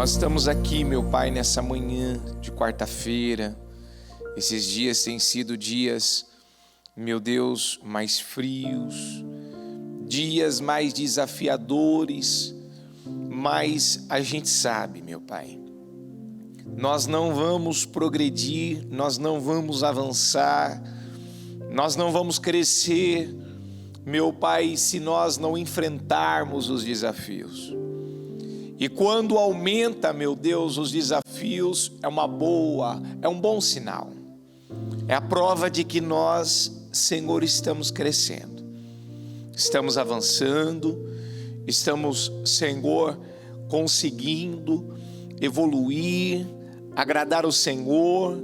Nós estamos aqui, meu Pai, nessa manhã de quarta-feira. Esses dias têm sido dias, meu Deus, mais frios, dias mais desafiadores, mas a gente sabe, meu Pai, nós não vamos progredir, nós não vamos avançar, nós não vamos crescer, meu Pai, se nós não enfrentarmos os desafios. E quando aumenta, meu Deus, os desafios, é um bom sinal. É a prova de que nós, Senhor, estamos crescendo, estamos avançando, estamos, Senhor, conseguindo evoluir, agradar o Senhor,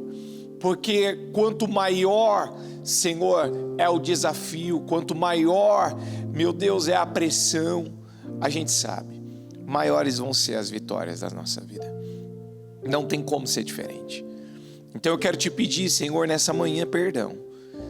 porque quanto maior, Senhor, é o desafio, quanto maior, meu Deus, é a pressão, a gente sabe, maiores vão ser as vitórias da nossa vida. Não tem como ser diferente. Então eu quero te pedir, Senhor, nessa manhã, perdão.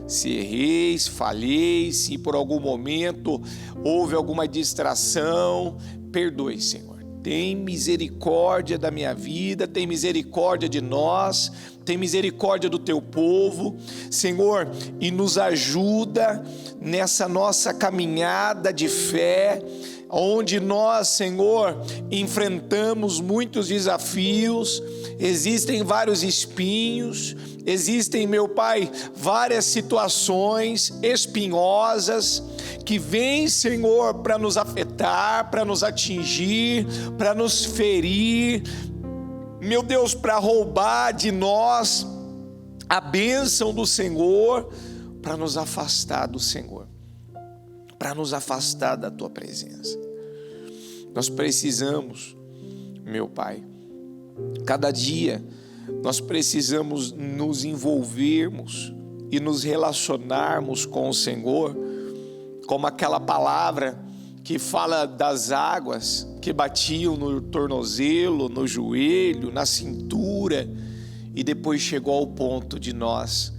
Se errei, se falhei, se por algum momento houve alguma distração, perdoe, Senhor. Tem misericórdia da minha vida, tem misericórdia de nós, tem misericórdia do teu povo, Senhor, e nos ajuda nessa nossa caminhada de fé, onde nós, Senhor, enfrentamos muitos desafios, existem vários espinhos, existem, meu Pai, várias situações espinhosas que vêm, Senhor, para nos afetar, para nos atingir, para nos ferir, meu Deus, para roubar de nós a bênção do Senhor, para nos afastar do Senhor, para nos afastar da tua presença. Nós precisamos, meu Pai, cada dia nós precisamos nos envolvermos e nos relacionarmos com o Senhor, como aquela palavra que fala das águas que batiam no tornozelo, no joelho, na cintura, e depois chegou ao ponto de nós,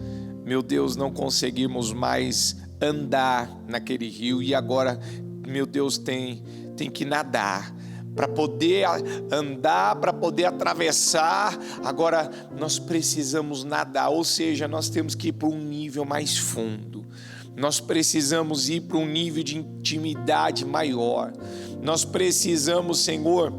meu Deus, não conseguirmos mais andar naquele rio, e agora, meu Deus, tem que nadar para poder andar, para poder atravessar. Agora nós precisamos nadar, ou seja, nós temos que ir para um nível mais fundo, nós precisamos ir para um nível de intimidade maior, nós precisamos, Senhor,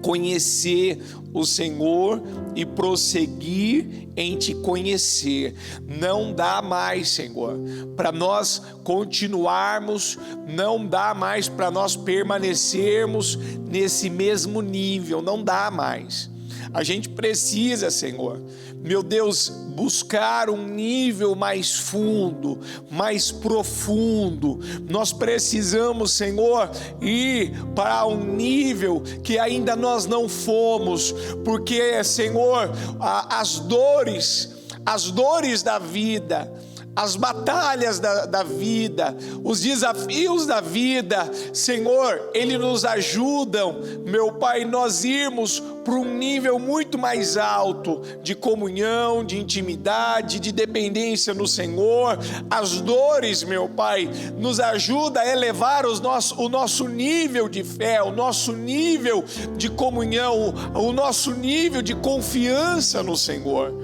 conhecer o Senhor e prosseguir em te conhecer. Não dá mais, Senhor, para nós continuarmos, não dá mais para nós permanecermos nesse mesmo nível, não dá mais. A gente precisa, Senhor, meu Deus, buscar um nível mais fundo, mais profundo. Nós precisamos, Senhor, ir para um nível que ainda nós não fomos, porque, Senhor, as dores da vida, as batalhas da vida, os desafios da vida, Senhor, Ele nos ajudam, meu Pai, nós irmos para um nível muito mais alto de comunhão, de intimidade, de dependência no Senhor. As dores, meu Pai, nos ajuda a elevar o nosso nível de fé, o nosso nível de comunhão, o nosso nível de confiança no Senhor.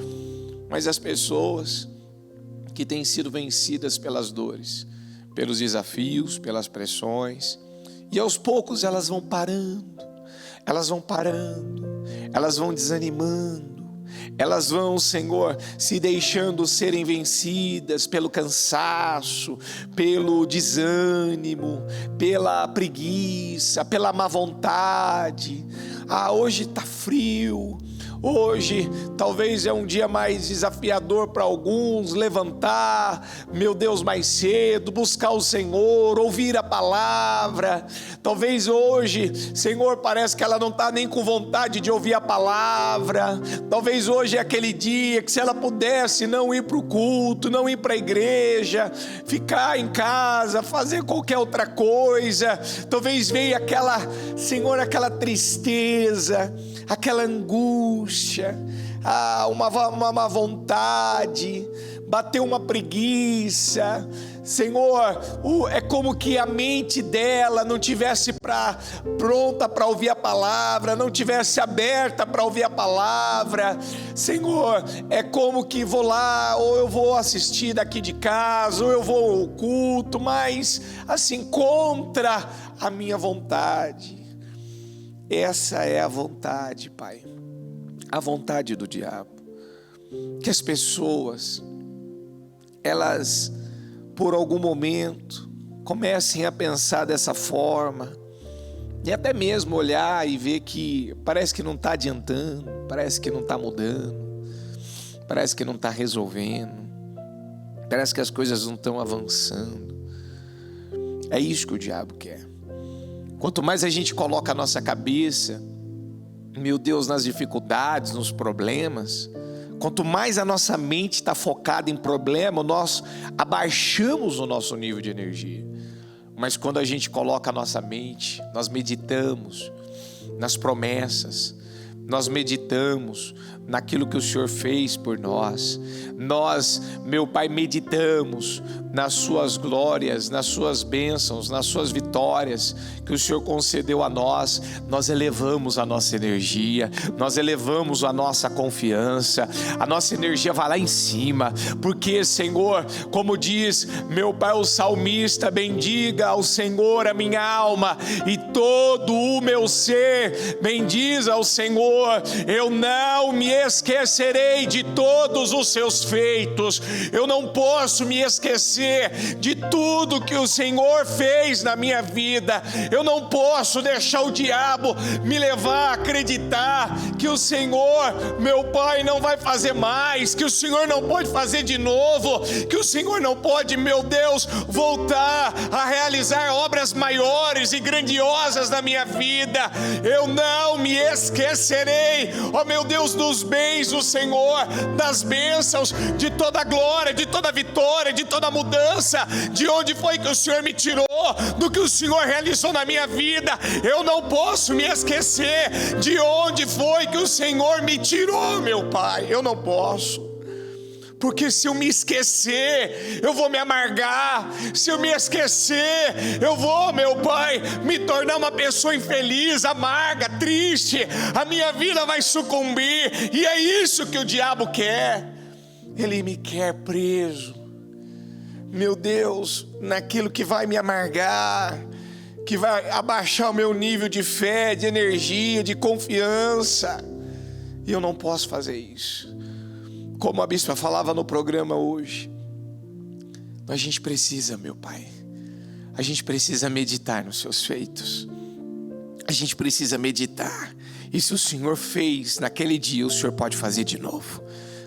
Mas as pessoas que têm sido vencidas pelas dores, pelos desafios, pelas pressões, e aos poucos elas vão parando, elas vão desanimando, elas vão, Senhor, se deixando serem vencidas pelo cansaço, pelo desânimo, pela preguiça, pela má vontade. Hoje está frio. Hoje talvez é um dia mais desafiador para alguns, levantar, meu Deus, mais cedo, buscar o Senhor, ouvir a palavra. Talvez hoje, Senhor, parece que ela não está nem com vontade de ouvir a palavra. Talvez hoje é aquele dia que, se ela pudesse não ir para o culto, não ir para a igreja, ficar em casa, fazer qualquer outra coisa, talvez venha aquela, Senhor, aquela tristeza, aquela angústia, uma má vontade, bateu uma preguiça, Senhor, é como que a mente dela não tivesse pronta para ouvir a palavra, não tivesse aberta para ouvir a palavra. Senhor, é como que vou lá, ou eu vou assistir daqui de casa, ou eu vou ao culto, mas assim, contra a minha vontade. Essa é a vontade, Pai, a vontade do diabo. Que as pessoas, elas, por algum momento, comecem a pensar dessa forma, e até mesmo olhar e ver que parece que não está adiantando, parece que não está mudando, parece que não está resolvendo, parece que as coisas não estão avançando. É isso que o diabo quer. Quanto mais a gente coloca a nossa cabeça, meu Deus, nas dificuldades, nos problemas, quanto mais a nossa mente está focada em problema, nós abaixamos o nosso nível de energia. Mas quando a gente coloca a nossa mente, nós meditamos nas promessas, nós meditamos naquilo que o Senhor fez por nós. Nós, meu Pai, meditamos nas suas glórias, nas suas bênçãos, nas suas vitórias que o Senhor concedeu a nós. Nós elevamos a nossa energia, nós elevamos a nossa confiança, a nossa energia vai lá em cima, porque, Senhor, como diz meu Pai o salmista, bendiga ao Senhor a minha alma e todo o meu ser, bendiz ao Senhor. Eu não me esquecerei de todos os seus feitos, eu não posso me esquecer de tudo que o Senhor fez na minha vida. Eu não posso deixar o diabo me levar a acreditar que o Senhor, meu Pai, não vai fazer mais, que o Senhor não pode fazer de novo, que o Senhor não pode, meu Deus, voltar a realizar obras maiores e grandiosas na minha vida. Eu não me esquecerei, ó meu Deus, dos bens do Senhor, das bênçãos, de toda a glória, de toda a vitória, de toda a mudança, de onde foi que o Senhor me tirou, do que o Senhor realizou na minha vida. Eu não posso me esquecer de onde foi que o Senhor me tirou, meu Pai. Eu não posso, porque se eu me esquecer, eu vou me amargar. Se eu me esquecer, eu vou, meu Pai, me tornar uma pessoa infeliz, amarga, triste. A minha vida vai sucumbir, e é isso que o diabo quer. Ele me quer preso, meu Deus, naquilo que vai me amargar, que vai abaixar o meu nível de fé, de energia, de confiança. E eu não posso fazer isso. Como a bispa falava no programa hoje, a gente precisa, meu Pai, a gente precisa meditar nos seus feitos. A gente precisa meditar. E se o Senhor fez naquele dia, o Senhor pode fazer de novo.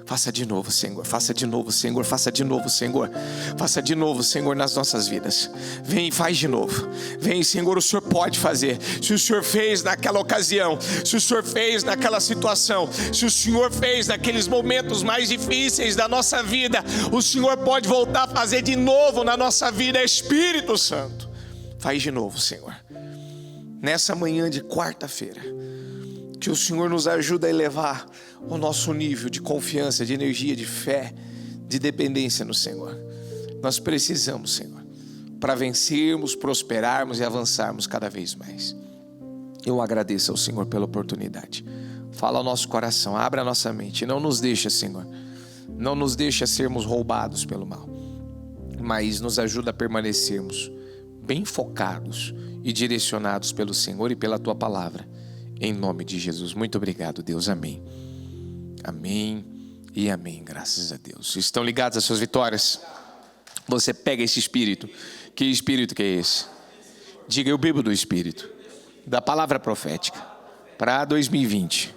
Faça de novo, Senhor, faça de novo, Senhor, faça de novo, Senhor, faça de novo, Senhor, nas nossas vidas. Vem e faz de novo. Vem, Senhor, o Senhor pode fazer. Se o Senhor fez naquela ocasião, se o Senhor fez naquela situação, se o Senhor fez naqueles momentos mais difíceis da nossa vida, o Senhor pode voltar a fazer de novo na nossa vida. Espírito Santo, faz de novo, Senhor. Nessa manhã de quarta-feira, que o Senhor nos ajude a elevar o nosso nível de confiança, de energia, de fé, de dependência no Senhor. Nós precisamos, Senhor, para vencermos, prosperarmos e avançarmos cada vez mais. Eu agradeço ao Senhor pela oportunidade. Fala ao nosso coração, abra a nossa mente. Não nos deixa, Senhor, não nos deixa sermos roubados pelo mal, mas nos ajuda a permanecermos bem focados e direcionados pelo Senhor e pela Tua palavra. Em nome de Jesus. Muito obrigado, Deus. Amém. Amém e amém. Graças a Deus. Estão ligados às suas vitórias? Você pega esse espírito. Que espírito que é esse? Diga, eu bebo do espírito da palavra profética para 2020.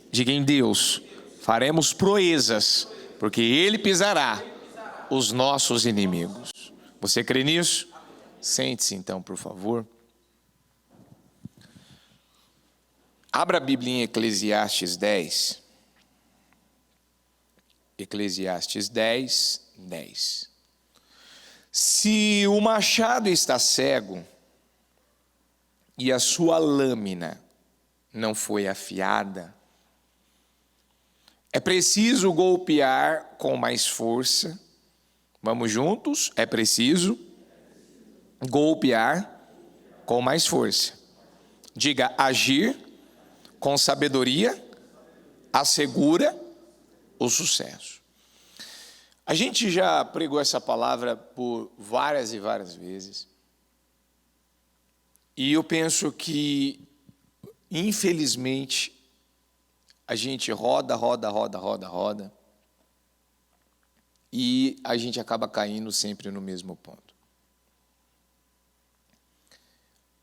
Diga, em Deus faremos proezas, porque Ele pisará os nossos inimigos. Você crê nisso? Sente-se então, por favor. Abra a Bíblia em Eclesiastes 10. Eclesiastes 10, 10. Se o machado está cego e a sua lâmina não foi afiada, é preciso golpear com mais força Vamos juntos? É preciso golpear com mais força. Diga: agir com sabedoria assegura o sucesso. A gente já pregou essa palavra por várias e várias vezes. E eu penso que, infelizmente, a gente roda. E a gente acaba caindo sempre no mesmo ponto.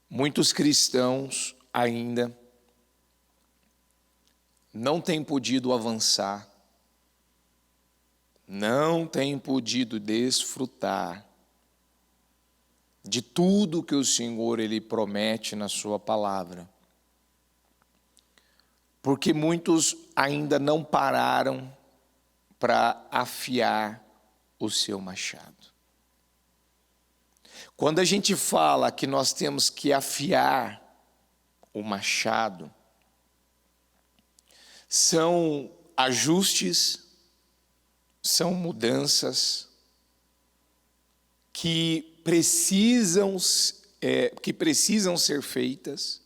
Muitos cristãos ainda não têm podido avançar, não têm podido desfrutar de tudo que o Senhor Ele promete na sua palavra. Porque muitos ainda não pararam para afiar o seu machado. Quando a gente fala que nós temos que afiar o machado, são ajustes, são mudanças que precisam ser feitas,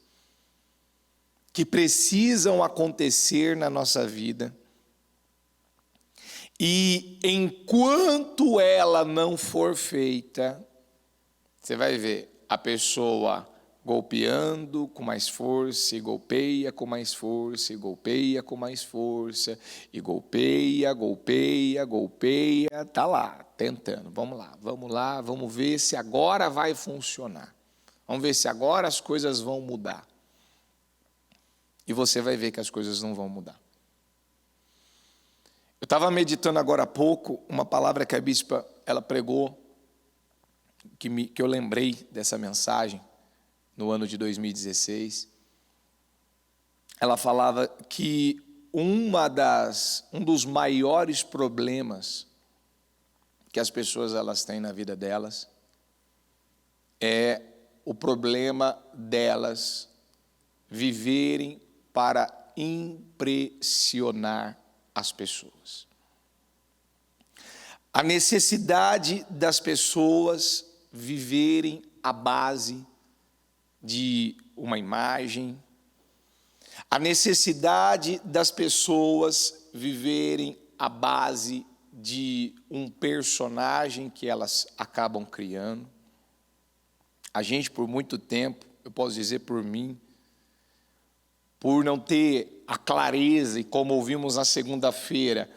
que precisam acontecer na nossa vida. E enquanto ela não for feita, você vai ver a pessoa golpeando com mais força, e golpeia com mais força, e golpeia com mais força, e golpeia, tá lá, tentando. Vamos lá, vamos ver se agora vai funcionar. Vamos ver se agora as coisas vão mudar. E você vai ver que as coisas não vão mudar. Eu estava meditando agora há pouco uma palavra que a bispa ela pregou, que eu lembrei dessa mensagem no ano de 2016. Ela falava que um dos maiores problemas que as pessoas elas têm na vida delas é o problema delas viverem para impressionar as pessoas. A necessidade das pessoas viverem à base de uma imagem, a necessidade das pessoas viverem à base de um personagem que elas acabam criando. A gente, por muito tempo, eu posso dizer por mim, por não ter a clareza, e como ouvimos na segunda-feira,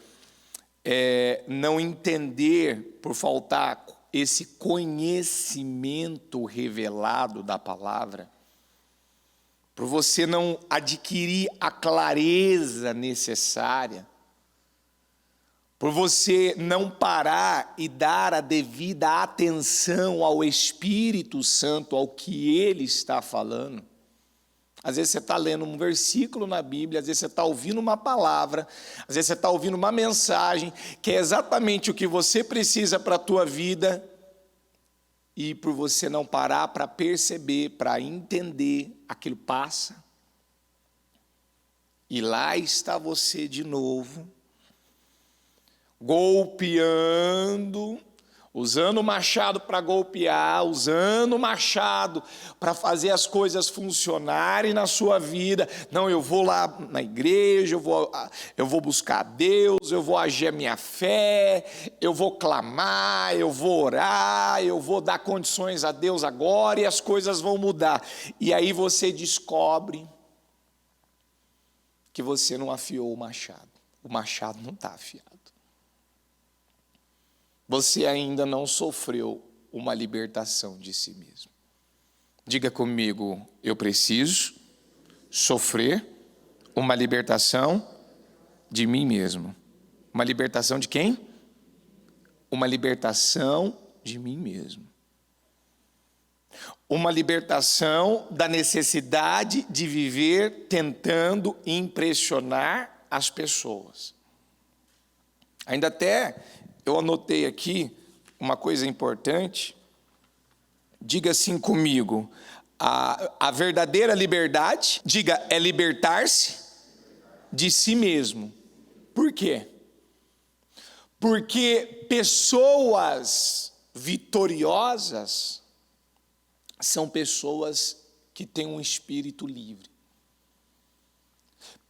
não entender, por faltar esse conhecimento revelado da palavra, por você não adquirir a clareza necessária, por você não parar e dar a devida atenção ao Espírito Santo, ao que Ele está falando. Às vezes você está lendo um versículo na Bíblia, às vezes você está ouvindo uma palavra, às vezes você está ouvindo uma mensagem, que é exatamente o que você precisa para a tua vida, e por você não parar para perceber, para entender, aquilo passa. E lá está você de novo, golpeando, usando o machado para golpear, usando o machado para fazer as coisas funcionarem na sua vida. Não, eu vou lá na igreja, eu vou buscar a Deus, eu vou agir a minha fé, eu vou clamar, eu vou orar, eu vou dar condições a Deus agora e as coisas vão mudar. E aí você descobre que você não afiou o machado não está afiado. Você ainda não sofreu uma libertação de si mesmo. Diga comigo: eu preciso sofrer uma libertação de mim mesmo. Uma libertação de quem? Uma libertação de mim mesmo. Uma libertação da necessidade de viver tentando impressionar as pessoas. Ainda até eu anotei aqui uma coisa importante. Diga assim comigo: a verdadeira liberdade, diga, é libertar-se de si mesmo. Por quê? Porque pessoas vitoriosas são pessoas que têm um espírito livre.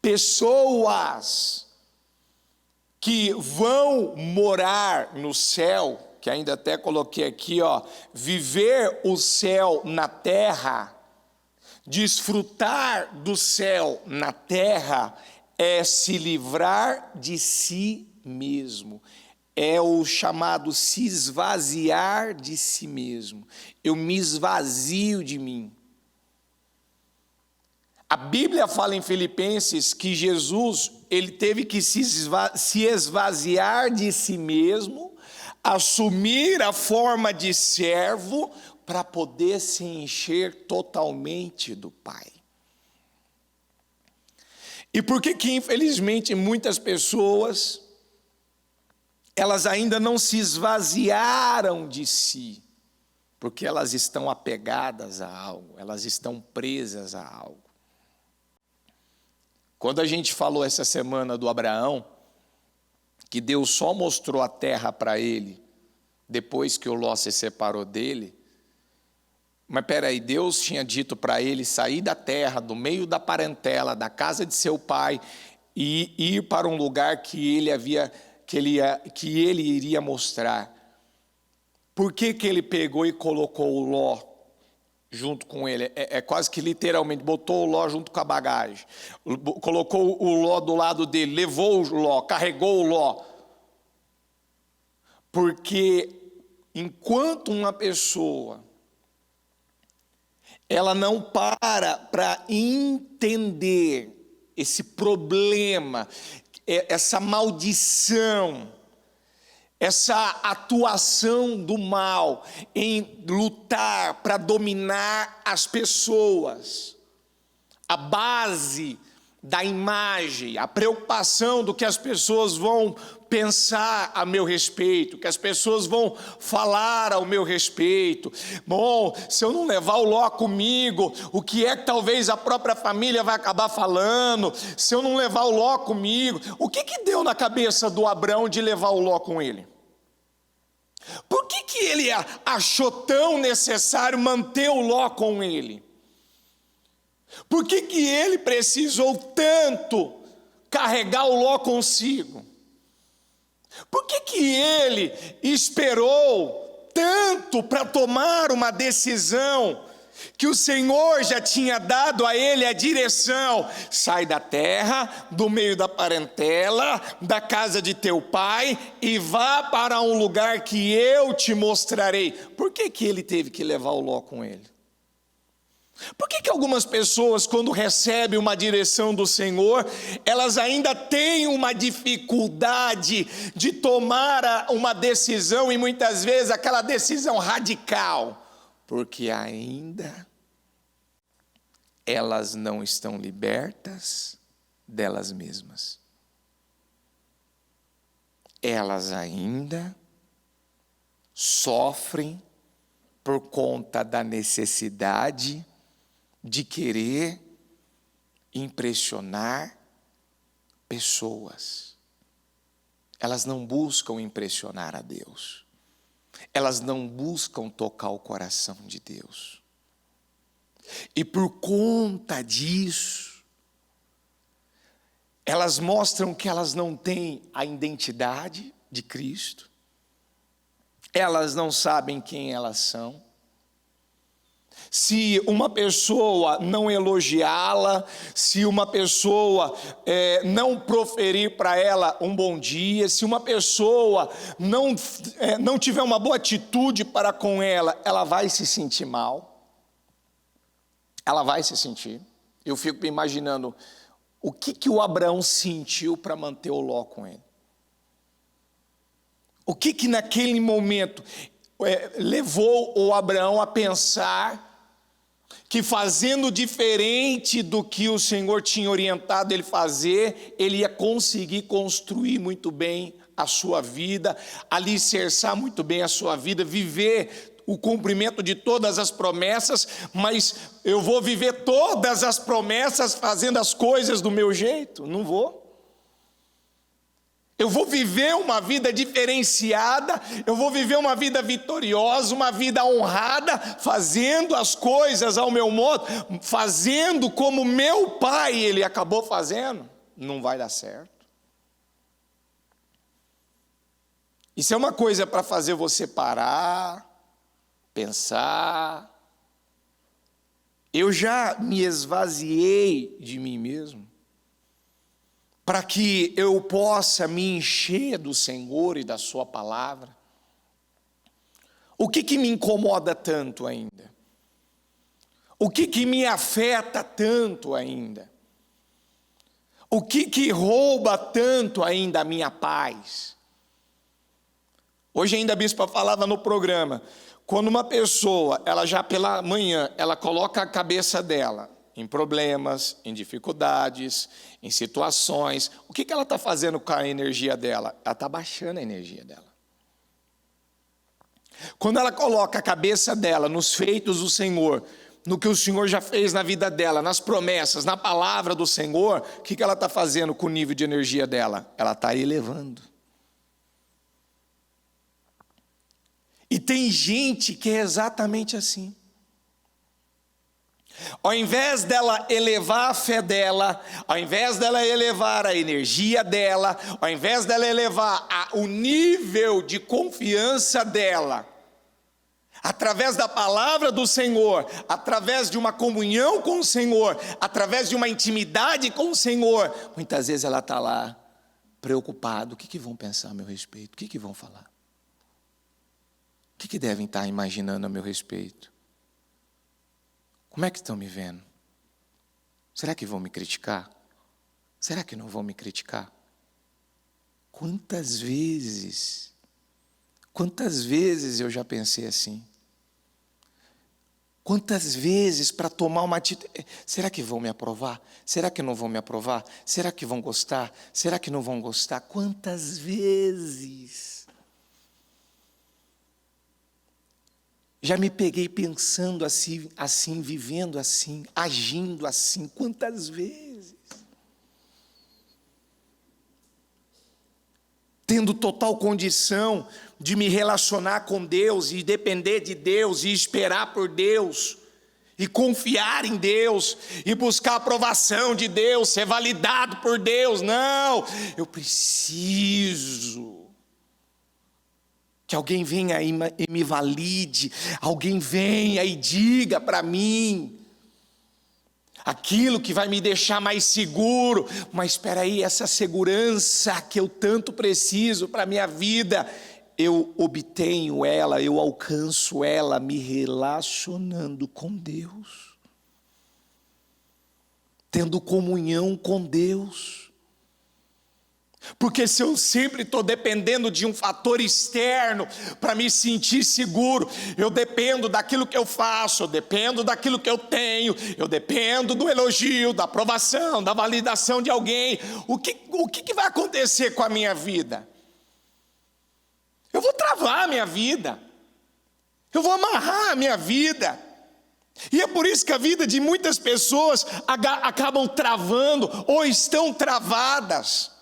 Pessoas que vão morar no céu, que ainda até coloquei aqui, viver o céu na terra, desfrutar do céu na terra, é se livrar de si mesmo. É o chamado se esvaziar de si mesmo. Eu me esvazio de mim. A Bíblia fala em Filipenses que Jesus, ele teve que se esvaziar de si mesmo, assumir a forma de servo, para poder se encher totalmente do Pai. E por que infelizmente muitas pessoas, elas ainda não se esvaziaram de si? Porque elas estão apegadas a algo, elas estão presas a algo. Quando a gente falou essa semana do Abraão, que Deus só mostrou a terra para ele, depois que o Ló se separou dele, mas peraí, Deus tinha dito para ele sair da terra, do meio da parentela, da casa de seu pai, e ir para um lugar que ele iria mostrar. Por que ele pegou e colocou o Ló junto com ele? É quase que literalmente, botou o Ló junto com a bagagem. Colocou o Ló do lado dele, levou o Ló, carregou o Ló. Porque enquanto uma pessoa, ela não para entender esse problema, essa maldição, essa atuação do mal em lutar para dominar as pessoas, a base da imagem, a preocupação do que as pessoas vão pensar a meu respeito, que as pessoas vão falar ao meu respeito. Bom, se eu não levar o Ló comigo, o que é que talvez a própria família vai acabar falando? Se eu não levar o Ló comigo, o que deu na cabeça do Abrão de levar o Ló com ele? Por que ele achou tão necessário manter o Ló com ele? Por que ele precisou tanto carregar o Ló consigo? Por que ele esperou tanto para tomar uma decisão que o Senhor já tinha dado a ele a direção? Sai da terra, do meio da parentela, da casa de teu pai, e vá para um lugar que eu te mostrarei. Por que ele teve que levar o Ló com ele? Por que algumas pessoas, quando recebem uma direção do Senhor, elas ainda têm uma dificuldade de tomar uma decisão, e muitas vezes aquela decisão radical? Porque ainda elas não estão libertas delas mesmas. Elas ainda sofrem por conta da necessidade de querer impressionar pessoas. Elas não buscam impressionar a Deus. Elas não buscam tocar o coração de Deus. E por conta disso, elas mostram que elas não têm a identidade de Cristo. Elas não sabem quem elas são. Se uma pessoa não elogiá-la, se uma pessoa não proferir para ela um bom dia, se uma pessoa não tiver uma boa atitude para com ela, ela vai se sentir mal. Ela vai se sentir. Eu fico imaginando o que o Abraão sentiu para manter o Ló com ele. O que naquele momento levou o Abraão a pensar que, fazendo diferente do que o Senhor tinha orientado ele fazer, ele ia conseguir construir muito bem a sua vida, alicerçar muito bem a sua vida, viver o cumprimento de todas as promessas? Mas eu vou viver todas as promessas fazendo as coisas do meu jeito? Não vou. Eu vou viver uma vida diferenciada, eu vou viver uma vida vitoriosa, uma vida honrada, fazendo as coisas ao meu modo, fazendo como meu pai ele acabou fazendo. Não vai dar certo. Isso é uma coisa para fazer você parar, pensar. Eu já me esvaziei de mim mesmo, para que eu possa me encher do Senhor e da sua palavra. O que me incomoda tanto ainda? O que me afeta tanto ainda? O que rouba tanto ainda a minha paz? Hoje ainda a bispa falava no programa, quando uma pessoa, ela já pela manhã, ela coloca a cabeça dela em problemas, em dificuldades, em situações, o que ela está fazendo com a energia dela? Ela está baixando a energia dela. Quando ela coloca a cabeça dela nos feitos do Senhor, no que o Senhor já fez na vida dela, nas promessas, na palavra do Senhor, o que ela está fazendo com o nível de energia dela? Ela está elevando. E tem gente que é exatamente assim. Ao invés dela elevar a fé dela, ao invés dela elevar a energia dela, ao invés dela elevar o nível de confiança dela, através da palavra do Senhor, através de uma comunhão com o Senhor, através de uma intimidade com o Senhor, muitas vezes ela está lá preocupada, o que vão pensar a meu respeito, o que vão falar? O que devem estar imaginando a meu respeito? Como é que estão me vendo? Será que vão me criticar? Será que não vão me criticar? Quantas vezes eu já pensei assim? Quantas vezes para tomar uma atitude, será que vão me aprovar? Será que não vão me aprovar? Será que vão gostar? Será que não vão gostar? Quantas vezes? Já me peguei pensando assim, vivendo assim, agindo assim, quantas vezes? Tendo total condição de me relacionar com Deus e depender de Deus e esperar por Deus e confiar em Deus e buscar a aprovação de Deus, ser validado por Deus. Não, eu preciso que alguém venha e me valide, alguém venha e diga para mim aquilo que vai me deixar mais seguro. Mas espera aí, essa segurança que eu tanto preciso para a minha vida, eu obtenho ela, eu alcanço ela me relacionando com Deus, tendo comunhão com Deus. Porque se eu sempre estou dependendo de um fator externo para me sentir seguro, eu dependo daquilo que eu faço, eu dependo daquilo que eu tenho, eu dependo do elogio, da aprovação, da validação de alguém, o que vai acontecer com a minha vida? Eu vou travar a minha vida, eu vou amarrar a minha vida. E é por isso que a vida de muitas pessoas acabam travando ou estão travadas.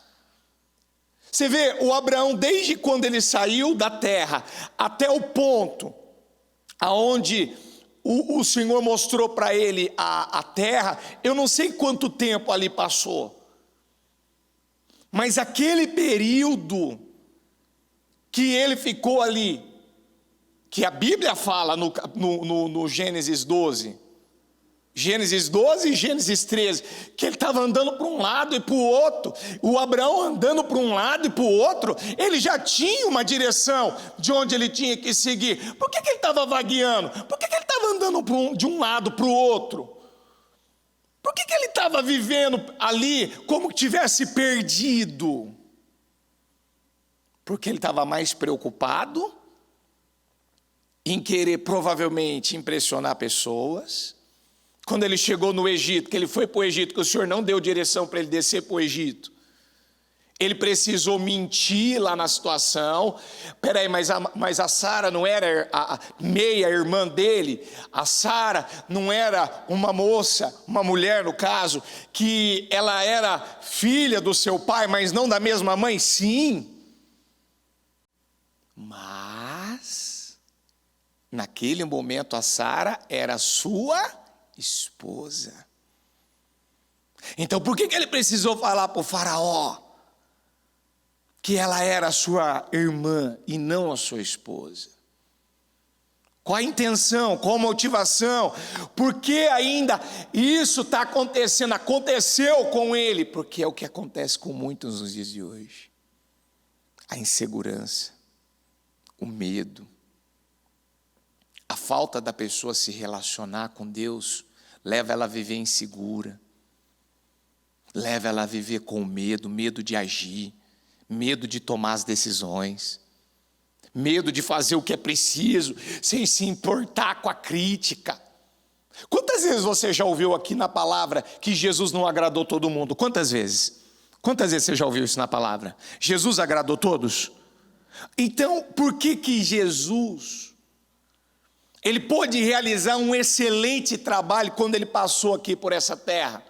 Você vê, o Abraão, desde quando ele saiu da terra, até o ponto aonde o Senhor mostrou para ele a terra, eu não sei quanto tempo ali passou, mas aquele período que ele ficou ali, que a Bíblia fala no Gênesis 12, Gênesis 12 e Gênesis 13, que ele estava andando para um lado e para o outro, o Abraão andando para um lado e para o outro, ele já tinha uma direção de onde ele tinha que seguir. Por que ele estava vagueando? Por que ele estava andando de um lado para o outro? Por que ele estava vivendo ali como que tivesse perdido? Porque ele estava mais preocupado em querer provavelmente impressionar pessoas. Quando ele chegou no Egito, que ele foi para o Egito, que o Senhor não deu direção para ele descer para o Egito, ele precisou mentir lá na situação. Peraí, mas a Sara não era a meia irmã dele? A Sara não era uma moça, uma mulher no caso, que ela era filha do seu pai, mas não da mesma mãe? Sim. Mas, naquele momento, a Sara era sua esposa. Então, por que ele precisou falar para o faraó que ela era a sua irmã e não a sua esposa? Qual a intenção, qual a motivação? Por que ainda isso está acontecendo? Aconteceu com ele, porque é o que acontece com muitos nos dias de hoje. A insegurança, o medo, a falta da pessoa se relacionar com Deus, leva ela a viver insegura, leva ela a viver com medo, medo de agir, medo de tomar as decisões, medo de fazer o que é preciso, sem se importar com a crítica. Quantas vezes você já ouviu aqui na palavra que Jesus não agradou todo mundo? Quantas vezes? Quantas vezes você já ouviu isso na palavra? Jesus agradou todos? Então, por que Jesus, ele pôde realizar um excelente trabalho quando ele passou aqui por essa terra?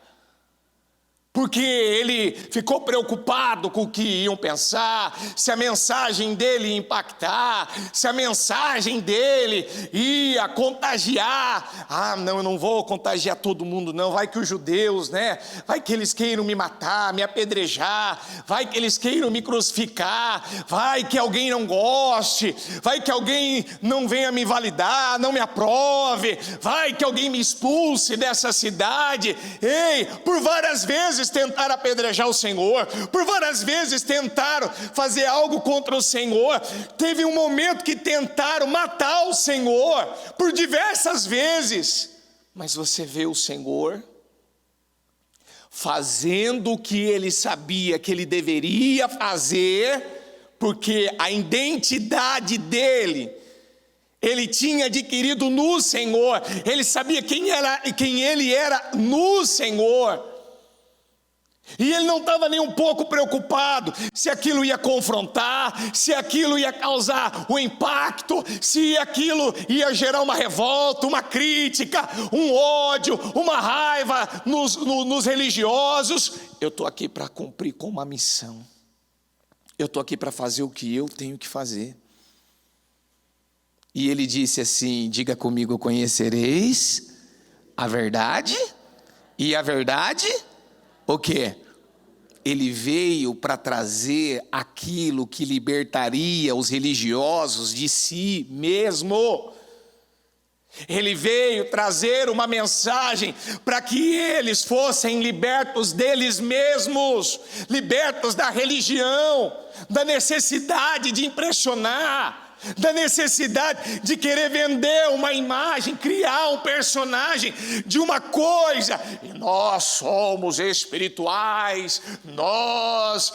Porque ele ficou preocupado com o que iam pensar, se a mensagem dele ia impactar, se a mensagem dele ia contagiar. Ah, não, eu não vou contagiar todo mundo não, vai que os judeus, né? Vai que eles queiram me matar, me apedrejar, vai que eles queiram me crucificar, vai que alguém não goste, vai que alguém não venha me validar, não me aprove, vai que alguém me expulse dessa cidade. Ei, por várias vezes tentaram apedrejar o Senhor, por várias vezes tentaram fazer algo contra o Senhor. Teve um momento que tentaram matar o Senhor, por diversas vezes, mas você vê o Senhor fazendo o que ele sabia que ele deveria fazer, porque a identidade dele ele tinha adquirido no Senhor, ele sabia quem ele era no Senhor. E ele não estava nem um pouco preocupado se aquilo ia confrontar, se aquilo ia causar um impacto, se aquilo ia gerar uma revolta, uma crítica, um ódio, uma raiva nos religiosos. Eu estou aqui para cumprir com uma missão. Eu estou aqui para fazer o que eu tenho que fazer. E ele disse assim, diga comigo, conhecereis a verdade, e a verdade... O quê? Ele veio para trazer aquilo que libertaria os religiosos de si mesmo. Ele veio trazer uma mensagem para que eles fossem libertos deles mesmos, libertos da religião, da necessidade de impressionar, da necessidade de querer vender uma imagem, criar um personagem de uma coisa. E nós somos espirituais, nós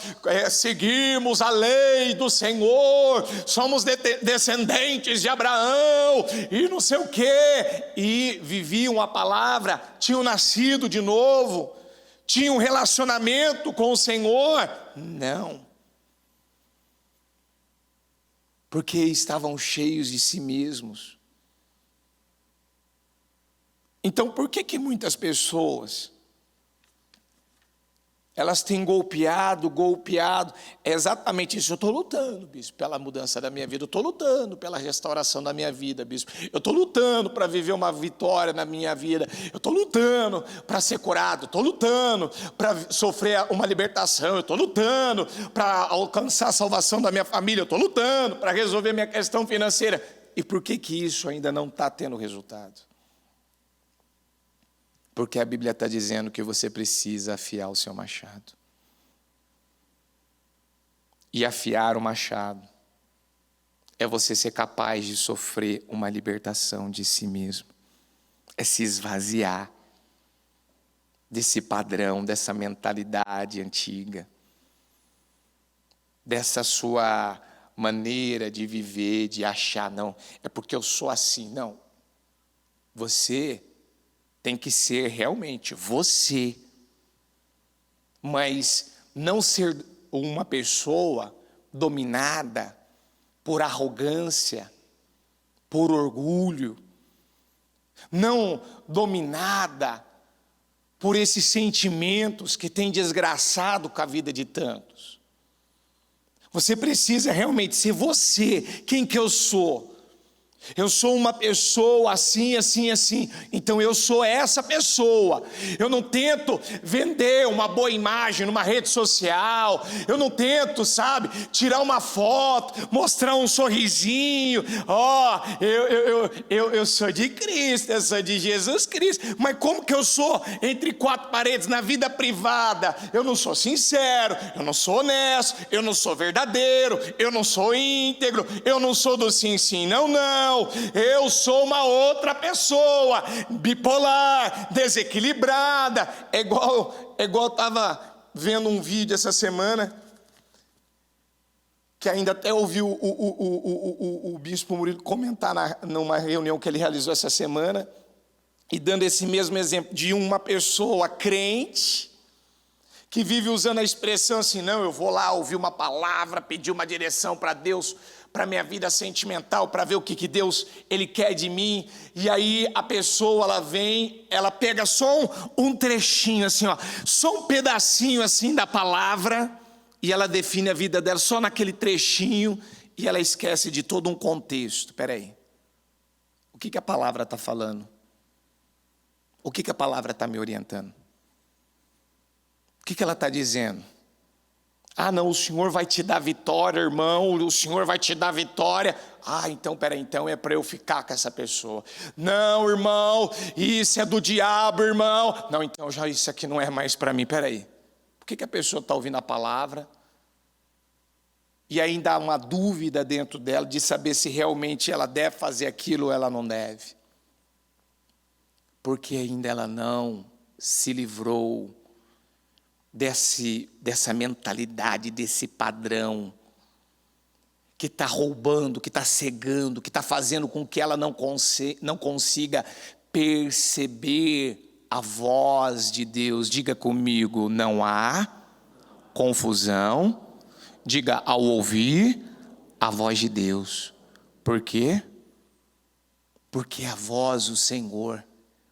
seguimos a lei do Senhor, somos descendentes de Abraão e não sei o quê. E viviam a palavra, tinham nascido de novo, tinham um relacionamento com o Senhor. Não. Porque estavam cheios de si mesmos. Então, por que muitas pessoas, elas têm golpeado, é exatamente isso. Eu estou lutando, bispo, pela mudança da minha vida, eu estou lutando pela restauração da minha vida, bispo, eu estou lutando para viver uma vitória na minha vida, eu estou lutando para ser curado, estou lutando para sofrer uma libertação, eu estou lutando para alcançar a salvação da minha família, eu estou lutando para resolver minha questão financeira. E por que isso ainda não está tendo resultado? Porque a Bíblia está dizendo que você precisa afiar o seu machado. E afiar o machado é você ser capaz de sofrer uma libertação de si mesmo. É se esvaziar desse padrão, dessa mentalidade antiga, dessa sua maneira de viver, de achar, não, é porque eu sou assim. Não, você tem que ser realmente você, mas não ser uma pessoa dominada por arrogância, por orgulho, não dominada por esses sentimentos que têm desgraçado com a vida de tantos. Você precisa realmente ser você. Quem que eu sou? Eu sou uma pessoa assim, assim, assim. Então eu sou essa pessoa. Eu não tento vender uma boa imagem numa rede social. Eu não tento, sabe, tirar uma foto, mostrar um sorrisinho. Eu sou de Cristo, eu sou de Jesus Cristo. Mas como que eu sou entre quatro paredes na vida privada? Eu não sou sincero, eu não sou honesto, eu não sou verdadeiro, eu não sou íntegro, eu não sou do sim, sim, não, não. Eu sou uma outra pessoa, bipolar, desequilibrada. É igual eu estava vendo um vídeo essa semana, que ainda até ouvi o bispo Murilo comentar numa reunião que ele realizou essa semana, e dando esse mesmo exemplo de uma pessoa crente, que vive usando a expressão assim: não, eu vou lá ouvir uma palavra, pedir uma direção para Deus, para minha vida sentimental, para ver o que Deus Ele quer de mim. E aí a pessoa, ela vem, ela pega só um trechinho assim, só um pedacinho assim da palavra, e ela define a vida dela só naquele trechinho, e ela esquece de todo um contexto. Espera aí, o que a palavra está falando? O que a palavra está me orientando? O que ela está dizendo? Ah, não, o Senhor vai te dar vitória, irmão, o Senhor vai te dar vitória. Ah, então, peraí, então é para eu ficar com essa pessoa. Não, irmão, isso é do diabo, irmão. Não, então já isso aqui não é mais para mim, peraí. Por que a pessoa está ouvindo a palavra e ainda há uma dúvida dentro dela de saber se realmente ela deve fazer aquilo ou ela não deve? Porque ainda ela não se livrou dessa mentalidade, desse padrão que está roubando, que está cegando, que está fazendo com que ela não consiga perceber a voz de Deus. Diga comigo: não há confusão. Diga: ao ouvir a voz de Deus. Por quê? Porque a voz do Senhor,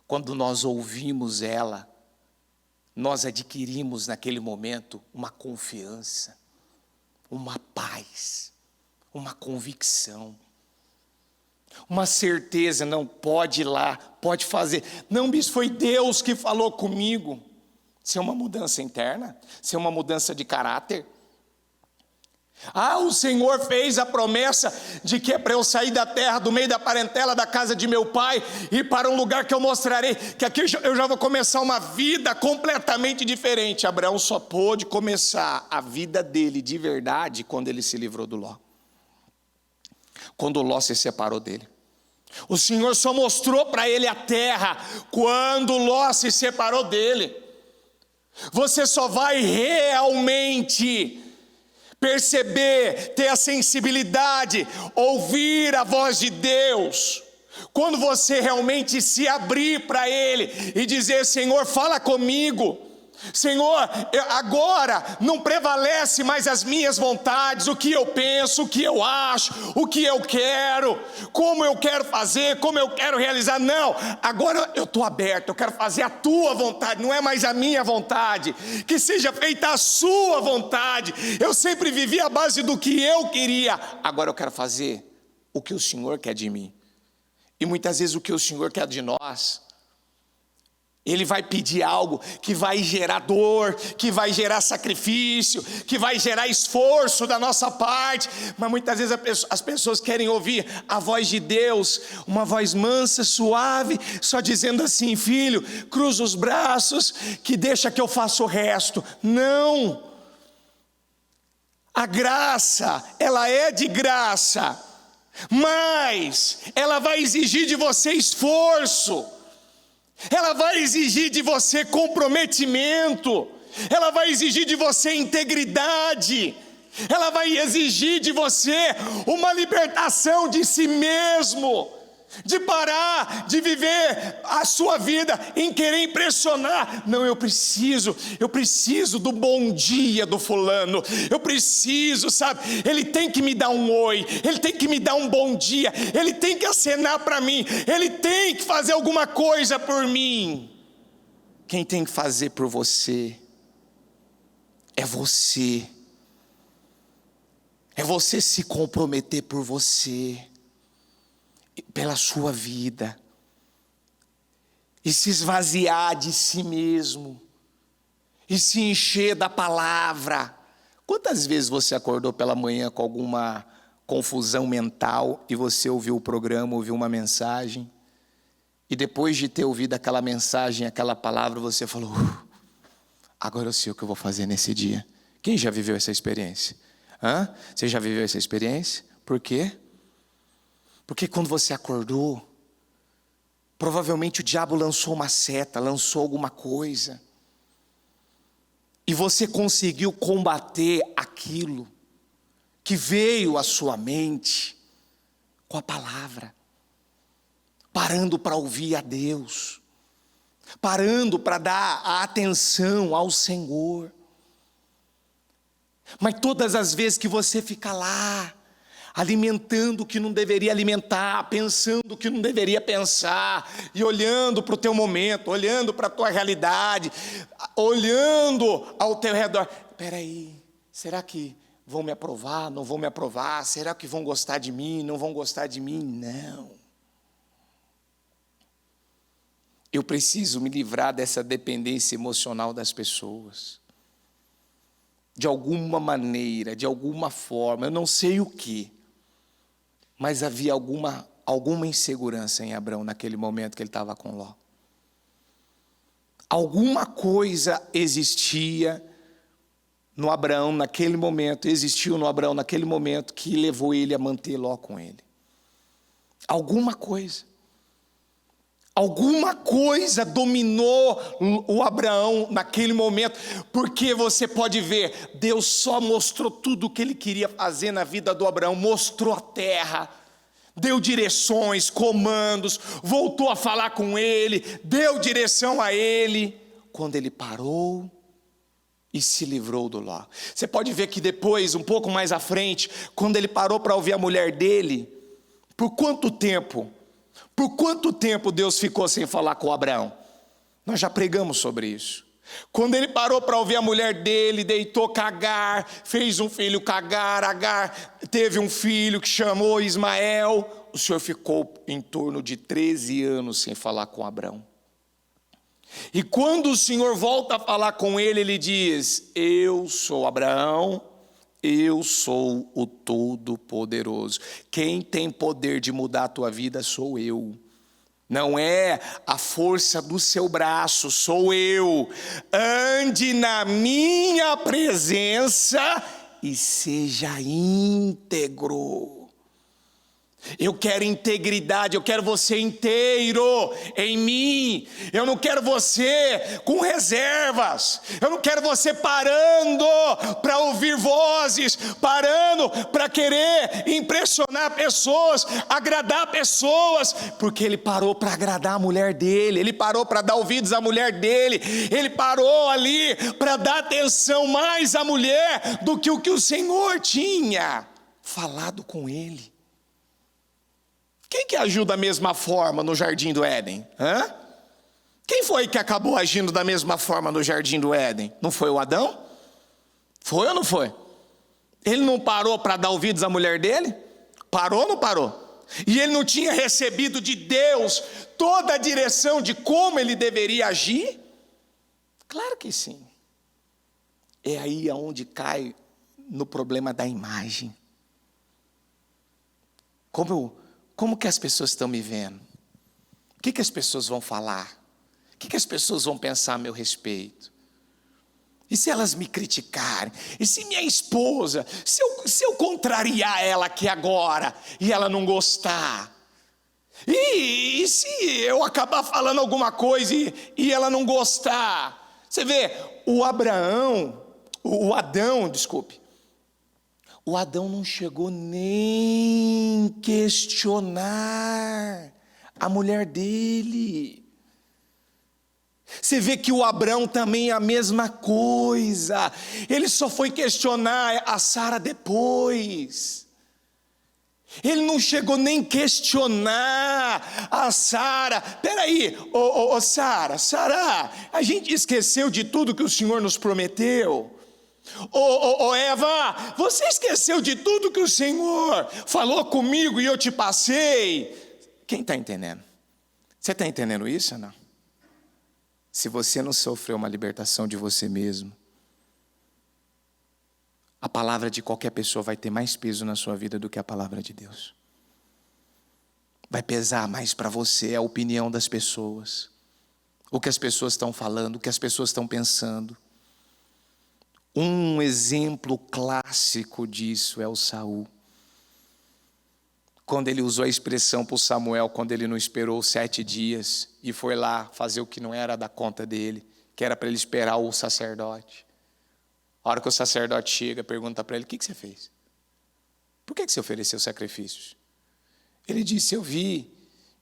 quando nós ouvimos ela, nós adquirimos naquele momento uma confiança, uma paz, uma convicção, uma certeza. Não, pode ir lá, pode fazer. Não, bispo, foi Deus que falou comigo. Isso é uma mudança interna, isso é uma mudança de caráter. Ah, o Senhor fez a promessa de que é para eu sair da terra, do meio da parentela, da casa de meu pai, e para um lugar que eu mostrarei, que aqui eu já vou começar uma vida completamente diferente. Abraão só pôde começar a vida dele de verdade quando ele se livrou do Ló, quando Ló se separou dele. O Senhor só mostrou para ele a terra quando Ló se separou dele. Você só vai realmente perceber, ter a sensibilidade, ouvir a voz de Deus, quando você realmente se abrir para Ele e dizer: Senhor, fala comigo. Senhor, agora não prevalece mais as minhas vontades, o que eu penso, o que eu acho, o que eu quero, como eu quero fazer, como eu quero realizar. Não, agora eu estou aberto, eu quero fazer a tua vontade, não é mais a minha vontade, que seja feita a sua vontade. Eu sempre vivi à base do que eu queria, agora eu quero fazer o que o Senhor quer de mim. E muitas vezes o que o Senhor quer de nós, Ele vai pedir algo que vai gerar dor, que vai gerar sacrifício, que vai gerar esforço da nossa parte. Mas muitas vezes as pessoas querem ouvir a voz de Deus, uma voz mansa, suave, só dizendo assim: filho, cruza os braços, que deixa que eu faça o resto. Não! A graça, ela é de graça, mas ela vai exigir de você esforço. Ela vai exigir de você comprometimento, ela vai exigir de você integridade, ela vai exigir de você uma libertação de si mesmo. de parar de viver a sua vida em querer impressionar. Não, eu preciso do bom dia do fulano, eu preciso, sabe, ele tem que me dar um oi, ele tem que me dar um bom dia, ele tem que acenar para mim, ele tem que fazer alguma coisa por mim. Quem tem que fazer por você é você. É você se comprometer por você, pela sua vida, e se esvaziar de si mesmo, e se encher da palavra. Quantas vezes você acordou pela manhã com alguma confusão mental, e você ouviu o programa, ouviu uma mensagem, e depois de ter ouvido aquela mensagem, aquela palavra, você falou, agora eu sei o que eu vou fazer nesse dia. Quem já viveu essa experiência? Você já viveu essa experiência? Por quê? Porque quando você acordou, provavelmente o diabo lançou uma seta, lançou alguma coisa, e você conseguiu combater aquilo que veio à sua mente com a palavra, parando para ouvir a Deus, parando para dar a atenção ao Senhor. Mas todas as vezes que você fica lá, alimentando o que não deveria alimentar, pensando o que não deveria pensar, e olhando para o teu momento, olhando para a tua realidade, olhando ao teu redor. Espera aí, será que vão me aprovar, não vão me aprovar? Será que vão gostar de mim, não vão gostar de mim? Não. Eu preciso me livrar dessa dependência emocional das pessoas. De alguma maneira, de alguma forma, eu não sei o que, mas havia alguma insegurança em Abrão naquele momento que ele estava com Ló. Alguma coisa existia no Abrão naquele momento, existiu no Abrão naquele momento que levou ele a manter Ló com ele. Alguma coisa dominou o Abraão naquele momento, porque você pode ver, Deus só mostrou tudo o que ele queria fazer na vida do Abraão, mostrou a terra, deu direções, comandos, voltou a falar com ele, deu direção a ele, quando ele parou e se livrou do Ló. Você pode ver que depois, um pouco mais à frente, quando ele parou para ouvir a mulher dele, por quanto tempo Deus ficou sem falar com Abraão? Nós já pregamos sobre isso. Quando ele parou para ouvir a mulher dele, deitou com Agar, fez um filho com Agar, Agar teve um filho que chamou Ismael, o Senhor ficou em torno de 13 anos sem falar com Abraão. E quando o Senhor volta a falar com ele, ele diz, eu sou Abraão, eu sou o Todo-Poderoso. Quem tem poder de mudar a tua vida sou eu. Não é a força do seu braço, sou eu. Ande na minha presença e seja íntegro. Eu quero integridade, eu quero você inteiro em mim. Eu não quero você com reservas. Eu não quero você parando para ouvir vozes, parando para querer impressionar pessoas, agradar pessoas, porque ele parou para agradar a mulher dele, ele parou para dar ouvidos à mulher dele, ele parou ali para dar atenção mais à mulher do que o Senhor tinha falado com ele. Quem que agiu da mesma forma no Jardim do Éden? Quem foi que acabou agindo da mesma forma no Jardim do Éden? Não foi o Adão? Foi ou não foi? Ele não parou para dar ouvidos à mulher dele? Parou ou não parou? E ele não tinha recebido de Deus toda a direção de como ele deveria agir? Claro que sim. É aí aonde cai no problema da imagem. Como que as pessoas estão me vendo? O que as pessoas vão falar? O que as pessoas vão pensar a meu respeito? E se elas me criticarem? E se minha esposa, se eu contrariar ela aqui agora e ela não gostar? E se eu acabar falando alguma coisa e ela não gostar? Você vê, o Adão não chegou nem questionar a mulher dele. Você vê que o Abraão também é a mesma coisa. Ele só foi questionar a Sara depois. Ele não chegou nem questionar a Sara. Peraí, Sara, a gente esqueceu de tudo que o Senhor nos prometeu? Eva, você esqueceu de tudo que o Senhor falou comigo e eu te passei? Quem está entendendo? Você está entendendo isso ou não? Se você não sofreu uma libertação de você mesmo, a palavra de qualquer pessoa vai ter mais peso na sua vida do que a palavra de Deus. Vai pesar mais para você a opinião das pessoas, o que as pessoas estão falando, o que as pessoas estão pensando. Um exemplo clássico disso é o Saul. Quando ele usou a expressão para o Samuel, quando ele não esperou 7 dias e foi lá fazer o que não era da conta dele, que era para ele esperar o sacerdote. A hora que o sacerdote chega, pergunta para ele: o que você fez? Por que você ofereceu sacrifícios? Ele disse: eu vi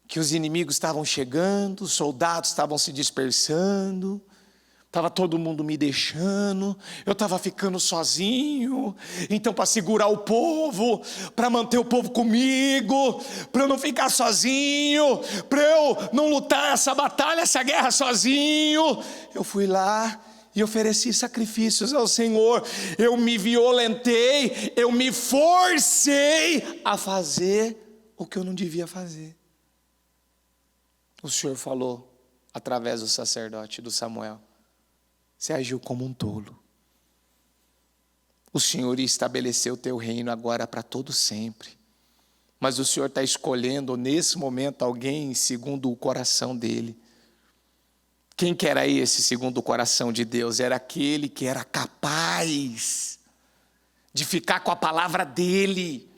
que os inimigos estavam chegando, os soldados estavam se dispersando, estava todo mundo me deixando, eu estava ficando sozinho, então para segurar o povo, para manter o povo comigo, para eu não ficar sozinho, para eu não lutar essa batalha, essa guerra sozinho, eu fui lá e ofereci sacrifícios ao Senhor. Eu me violentei, eu me forcei a fazer o que eu não devia fazer. O Senhor falou através do sacerdote, do Samuel: você agiu como um tolo. O Senhor estabeleceu o teu reino agora para todo sempre. Mas o Senhor está escolhendo nesse momento alguém segundo o coração dele. Quem que era esse segundo o coração de Deus? Era aquele que era capaz de ficar com a palavra dele.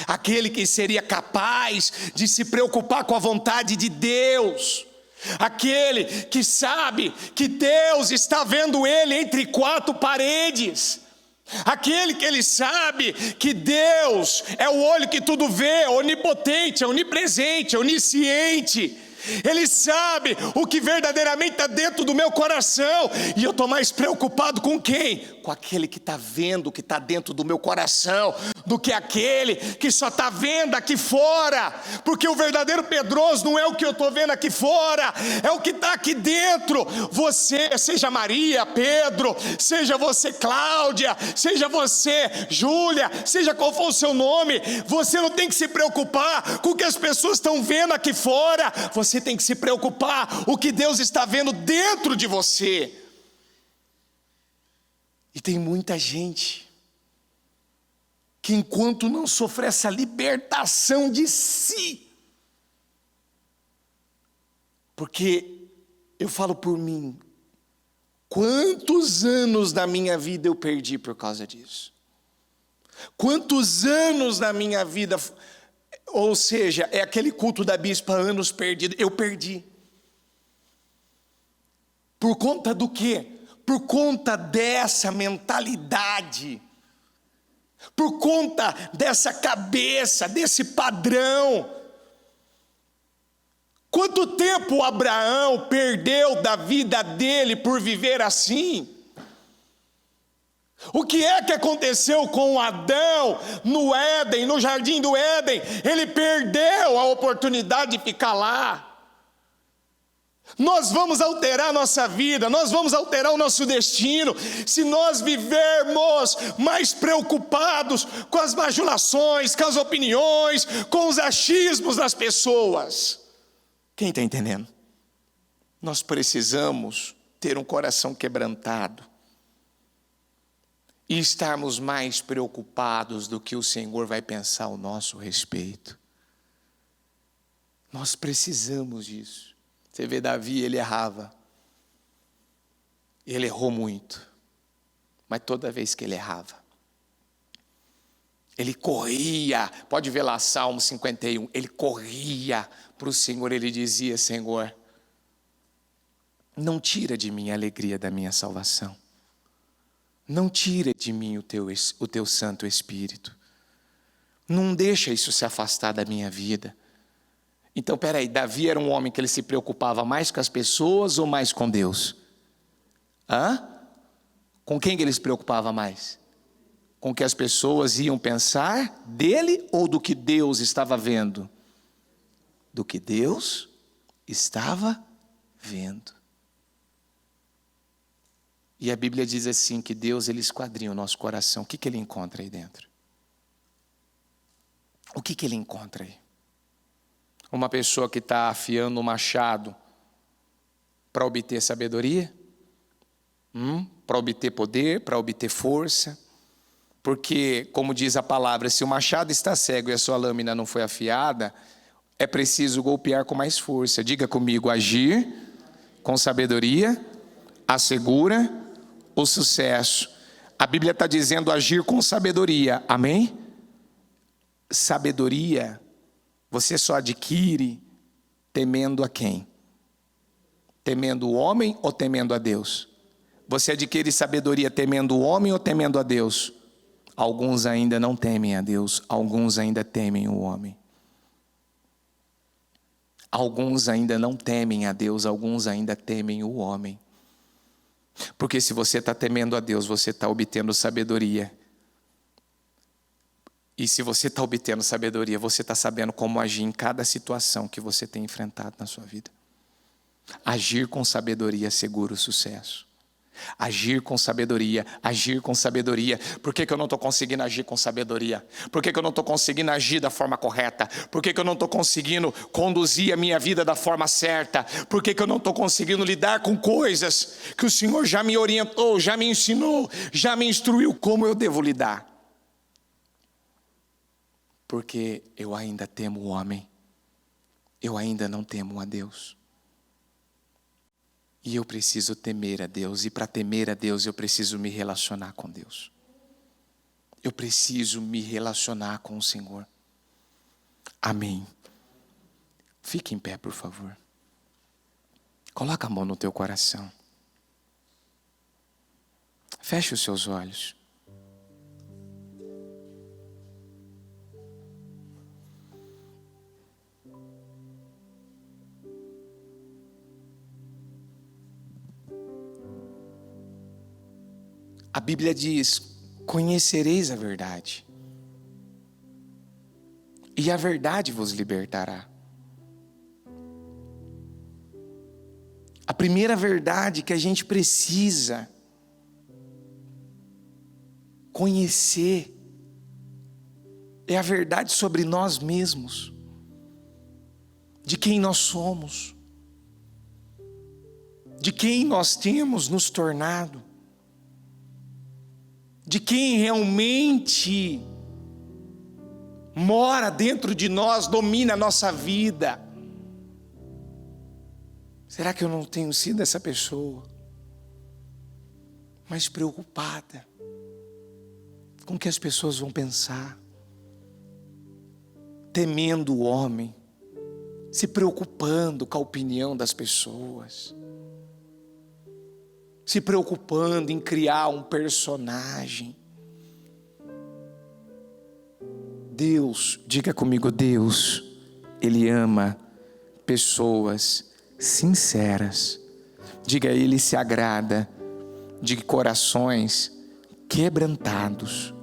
Aquele que seria capaz de se preocupar com a vontade de Deus. Aquele que sabe que Deus está vendo ele entre 4 paredes. Aquele que ele sabe que Deus é o olho que tudo vê, onipotente, onipresente, onisciente. Ele sabe o que verdadeiramente está dentro do meu coração. E eu estou mais preocupado com quem? Com aquele que está vendo o que está dentro do meu coração, do que aquele que só está vendo aqui fora. Porque o verdadeiro pedroso não é o que eu estou vendo aqui fora, é o que está aqui dentro. Você, seja Maria, Pedro, seja você Cláudia, seja você Júlia, seja qual for o seu nome, você não tem que se preocupar com o que as pessoas estão vendo aqui fora. Você tem que se preocupar o que Deus está vendo dentro de você. E tem muita gente que enquanto não sofrer essa libertação de si, porque eu falo por mim, quantos anos da minha vida eu perdi por causa disso? Quantos anos da minha vida... Ou seja, é aquele culto da bispa, anos perdidos, eu perdi. Por conta do quê? Por conta dessa mentalidade, por conta dessa cabeça, desse padrão. Quanto tempo Abraão perdeu da vida dele por viver assim? O que é que aconteceu com Adão no Éden, no jardim do Éden? Ele perdeu a oportunidade de ficar lá. Nós vamos alterar a nossa vida, nós vamos alterar o nosso destino, se nós vivermos mais preocupados com as bajulações, com as opiniões, com os achismos das pessoas. Quem está entendendo? Nós precisamos ter um coração quebrantado e estarmos mais preocupados do que o Senhor vai pensar ao nosso respeito. Nós precisamos disso. Você vê Davi, ele errava. Ele errou muito. Mas toda vez que ele errava, ele corria. Pode ver lá Salmo 51. Ele corria para o Senhor. Ele dizia: Senhor, não tira de mim a alegria da minha salvação. Não tira de mim o teu Santo Espírito. Não deixa isso se afastar da minha vida. Então, peraí, Davi era um homem que ele se preocupava mais com as pessoas ou mais com Deus? Com quem que ele se preocupava mais? Com o que as pessoas iam pensar dele ou do que Deus estava vendo? Do que Deus estava vendo. E a Bíblia diz assim, que Deus, ele esquadrinha o nosso coração. O que ele encontra aí dentro? O que ele encontra aí? Uma pessoa que está afiando um machado para obter sabedoria? Para obter poder, para obter força? Porque, como diz a palavra, se o machado está cego e a sua lâmina não foi afiada, é preciso golpear com mais força. Diga comigo, agir com sabedoria assegura o sucesso. A Bíblia está dizendo agir com sabedoria, amém? Sabedoria você só adquire temendo a quem? Temendo o homem ou temendo a Deus? Você adquire sabedoria temendo o homem ou temendo a Deus? Alguns ainda não temem a Deus, alguns ainda temem o homem. Alguns ainda não temem a Deus, alguns ainda temem o homem. Porque se você está temendo a Deus, você está obtendo sabedoria. E se você está obtendo sabedoria, você está sabendo como agir em cada situação que você tem enfrentado na sua vida. Agir com sabedoria assegura o sucesso. Agir com sabedoria, agir com sabedoria. Por que eu não estou conseguindo agir com sabedoria? Por que eu não estou conseguindo agir da forma correta? Por que eu não estou conseguindo conduzir a minha vida da forma certa? Por que eu não estou conseguindo lidar com coisas que o Senhor já me orientou, já me ensinou, já me instruiu como eu devo lidar? Porque eu ainda temo o homem, eu ainda não temo a Deus. E eu preciso temer a Deus, e para temer a Deus eu preciso me relacionar com Deus. Eu preciso me relacionar com o Senhor. Amém. Fique em pé, por favor. Coloca a mão no teu coração. Feche os seus olhos. A Bíblia diz, conhecereis a verdade, e a verdade vos libertará. A primeira verdade que a gente precisa conhecer é a verdade sobre nós mesmos, de quem nós somos, de quem nós temos nos tornado, de quem realmente mora dentro de nós, domina a nossa vida. Será que eu não tenho sido essa pessoa mais preocupada com o que as pessoas vão pensar, temendo o homem, se preocupando com a opinião das pessoas, se preocupando em criar um personagem? Deus, diga comigo, Deus, Ele ama pessoas sinceras. Diga, Ele se agrada de corações quebrantados.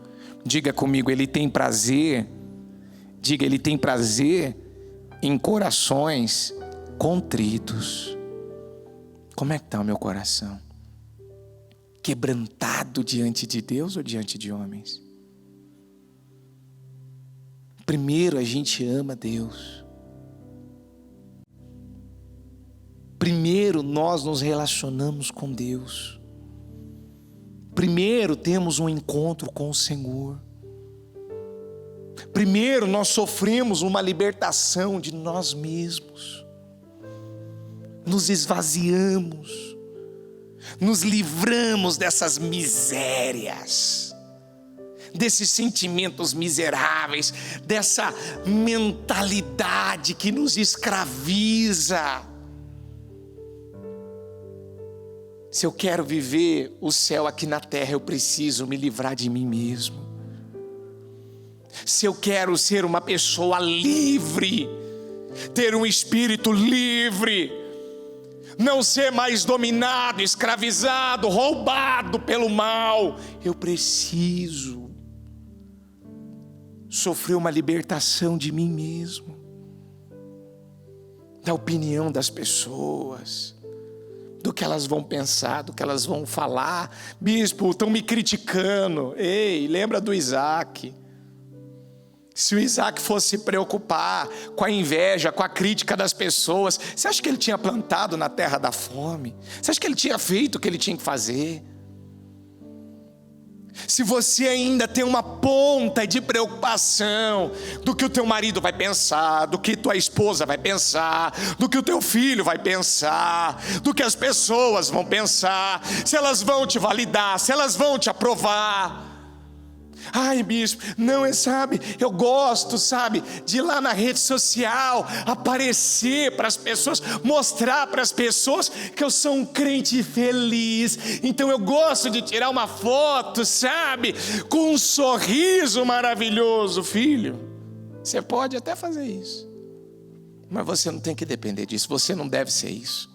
Diga comigo, Ele tem prazer. Diga, Ele tem prazer em corações contritos. Como é que está o meu coração? Quebrantado diante de Deus ou diante de homens? Primeiro a gente ama Deus. Primeiro nós nos relacionamos com Deus. Primeiro temos um encontro com o Senhor. Primeiro nós sofremos uma libertação de nós mesmos. Nos esvaziamos. Nos livramos dessas misérias, desses sentimentos miseráveis, dessa mentalidade que nos escraviza. Se eu quero viver o céu aqui na terra, eu preciso me livrar de mim mesmo. Se eu quero ser uma pessoa livre, ter um espírito livre, não ser mais dominado, escravizado, roubado pelo mal. Eu preciso sofrer uma libertação de mim mesmo, da opinião das pessoas, do que elas vão pensar, do que elas vão falar. Bispo, estão me criticando. Ei, lembra do Isaac? Se o Isaac fosse se preocupar com a inveja, com a crítica das pessoas, você acha que ele tinha plantado na terra da fome? Você acha que ele tinha feito o que ele tinha que fazer? Se você ainda tem uma ponta de preocupação do que o teu marido vai pensar, do que tua esposa vai pensar, do que o teu filho vai pensar, do que as pessoas vão pensar, se elas vão te validar, se elas vão te aprovar. Ai, bispo, não, sabe, eu gosto, sabe, de ir lá na rede social, aparecer para as pessoas, mostrar para as pessoas que eu sou um crente feliz. Então eu gosto de tirar uma foto, sabe, com um sorriso maravilhoso. Filho, você pode até fazer isso, mas você não tem que depender disso, você não deve ser isso.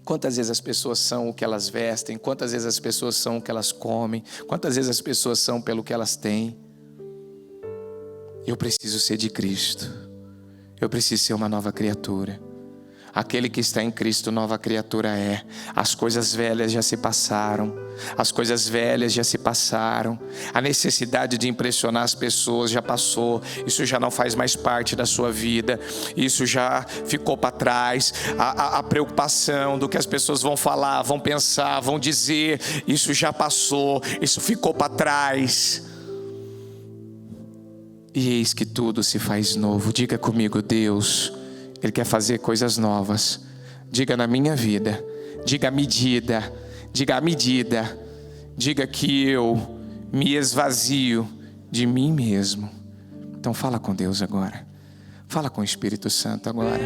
Quantas vezes as pessoas são o que elas vestem, quantas vezes as pessoas são o que elas comem, quantas vezes as pessoas são pelo que elas têm. Eu preciso ser de Cristo, eu preciso ser uma nova criatura. Aquele que está em Cristo, nova criatura é. As coisas velhas já se passaram, as coisas velhas já se passaram. A necessidade de impressionar as pessoas já passou. Isso já não faz mais parte da sua vida. Isso já ficou para trás. A preocupação do que as pessoas vão falar, vão pensar, vão dizer, isso já passou. Isso ficou para trás. E eis que tudo se faz novo. Diga comigo, Deus, Ele quer fazer coisas novas. Diga na minha vida. Diga a medida. Diga a medida. Diga que eu me esvazio de mim mesmo. Então fala com Deus agora. Fala com o Espírito Santo agora.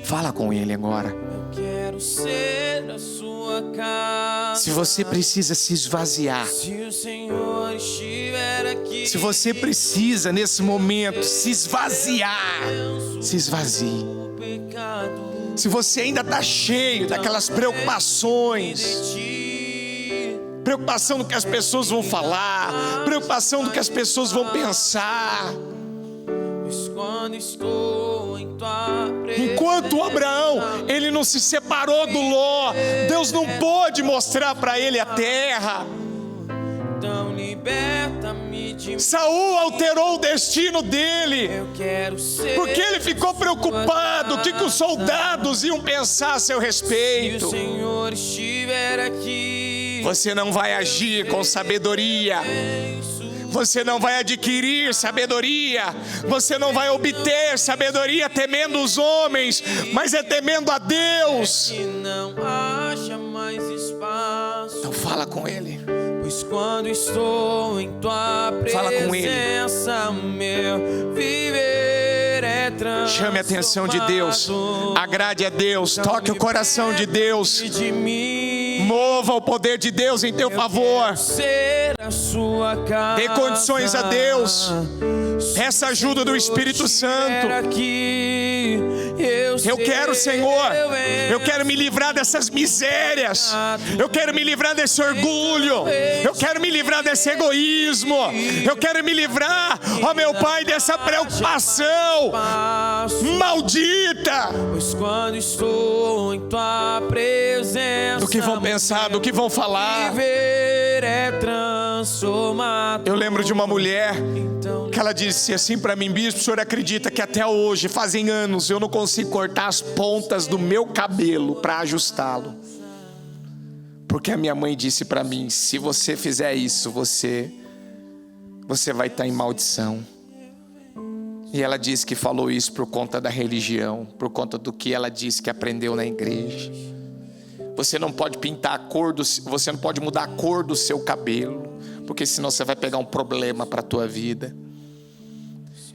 Fala com Ele agora. Eu quero ser a sua casa. Se você precisa se esvaziar, Se o Senhor estiver aqui, se você precisa nesse momento se esvaziar, se esvazie. o pecado Se você ainda está cheio daquelas preocupações, preocupação do que as pessoas vão falar, preocupação do que as pessoas vão pensar. Mas quando estou em tua presença, Enquanto Abraão, ele não se separou do Ló, Deus não pôde mostrar para ele a terra. então liberta-me de mim. Saul alterou o destino dele, Eu quero ser porque ele ficou preocupado o que os soldados iam pensar a seu Se o respeito. Senhor estiver aqui, Você não vai agir com sabedoria, você não vai adquirir sabedoria, você não vai obter sabedoria temendo os homens, mas é temendo a Deus. que não haja mais espaço. Então fala com Ele. Pois quando estou em tua Fala com Ele. presença, meu viver é transformado. Chame a atenção de Deus, agrade a Deus, toque o coração de Deus, De mim, mova o poder de Deus em teu favor. ser a sua casa. Dê condições a Deus, peça ajuda do Espírito Santo. Aqui, Eu quero, Senhor, eu quero me livrar dessas misérias, eu quero me livrar desse orgulho, eu quero me livrar desse egoísmo, eu quero me livrar, ó meu Pai, dessa preocupação maldita. Pois quando estou em tua presença, Do que vão pensar, do que vão falar. viver é transformado. Eu lembro de uma mulher Então que ela disse assim para mim: bispo, o senhor acredita que até hoje, fazem anos, eu não consigo cortar as pontas do meu cabelo para ajustá-lo? Porque a minha mãe disse para mim: se você fizer isso, você vai estar em maldição. E ela disse que falou isso por conta da religião, por conta do que ela disse que aprendeu na igreja. Você não pode pintar a cor você não pode mudar a cor do seu cabelo, porque senão você vai pegar um problema para a tua vida.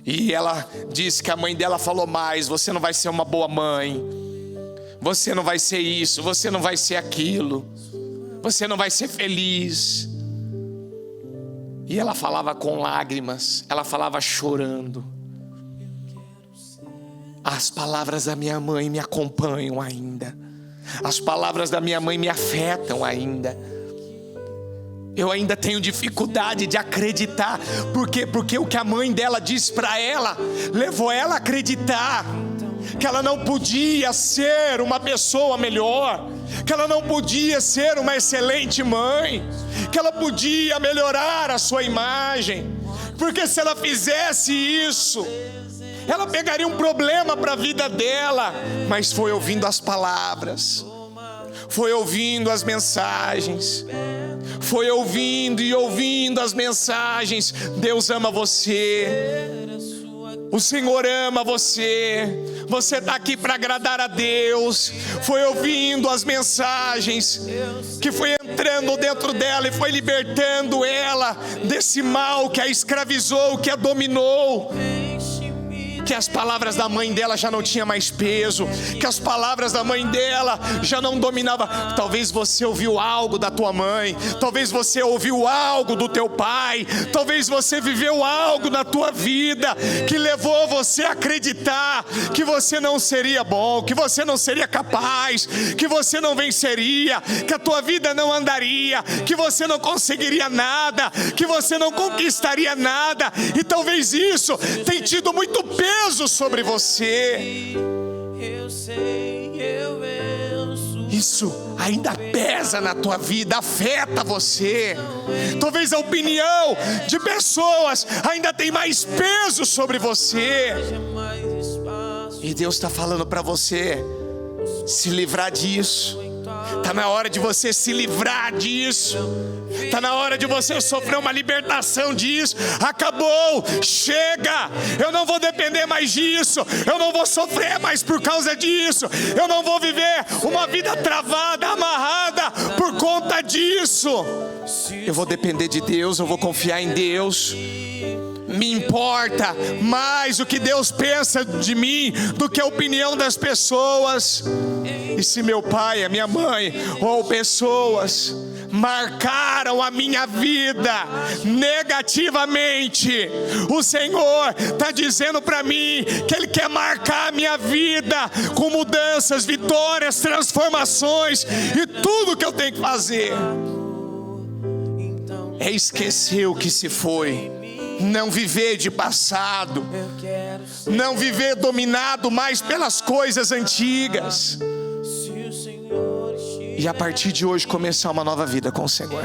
E ela disse que a mãe dela falou mais: você não vai ser uma boa mãe, você não vai ser isso, você não vai ser aquilo, você não vai ser feliz. E ela falava com lágrimas, ela falava chorando. As palavras da minha mãe me acompanham ainda. As palavras da minha mãe me afetam ainda. Eu ainda tenho dificuldade de acreditar. Por quê? Porque o que a mãe dela disse para ela levou ela a acreditar que ela não podia ser uma pessoa melhor, que ela não podia ser uma excelente mãe, que ela podia melhorar a sua imagem, porque se ela fizesse isso, ela pegaria um problema para a vida dela. Mas foi ouvindo as palavras, foi ouvindo as mensagens, foi ouvindo e ouvindo as mensagens. Deus ama você, o Senhor ama você. Você está aqui para agradar a Deus. Foi ouvindo as mensagens que foi entrando dentro dela e foi libertando ela desse mal que a escravizou, que a dominou. Que as palavras da mãe dela já não tinha mais peso, que as palavras da mãe dela já não dominava. Talvez você ouviu algo da tua mãe, talvez você ouviu algo do teu pai, talvez você viveu algo na tua vida que levou você a acreditar que você não seria bom, que você não seria capaz, que você não venceria, que a tua vida não andaria, que você não conseguiria nada, que você não conquistaria nada. E talvez isso tenha tido muito peso sobre você. Isso ainda pesa na tua vida, afeta você. Talvez a opinião de pessoas ainda tem mais peso sobre você. E Deus está falando para você se livrar disso. Está na hora de você se livrar disso. Está na hora de você sofrer uma libertação disso. Acabou, chega. Eu não vou depender mais disso. Eu não vou sofrer mais por causa disso. Eu não vou viver uma vida travada, amarrada por conta disso. Eu vou depender de Deus, eu vou confiar em Deus. Me importa mais o que Deus pensa de mim do que a opinião das pessoas. E se meu pai, a minha mãe ou pessoas marcaram a minha vida negativamente, o Senhor está dizendo para mim que Ele quer marcar a minha vida com mudanças, vitórias, transformações. E tudo que eu tenho que fazer é esquecer o que se foi. Não viver de passado, não viver dominado mais pelas coisas antigas. E a partir de hoje começar uma nova vida com o Senhor.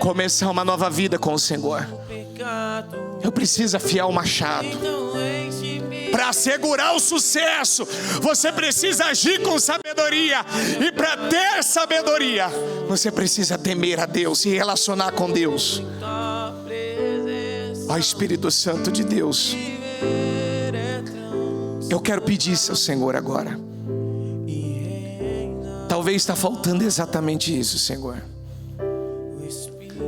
Começar uma nova vida com o Senhor. Eu preciso afiar o machado. Para assegurar o sucesso, você precisa agir com sabedoria. E para ter sabedoria, você precisa temer a Deus, se relacionar com Deus. Ó Espírito Santo de Deus, eu quero pedir ao Senhor agora. Talvez está faltando exatamente isso, Senhor.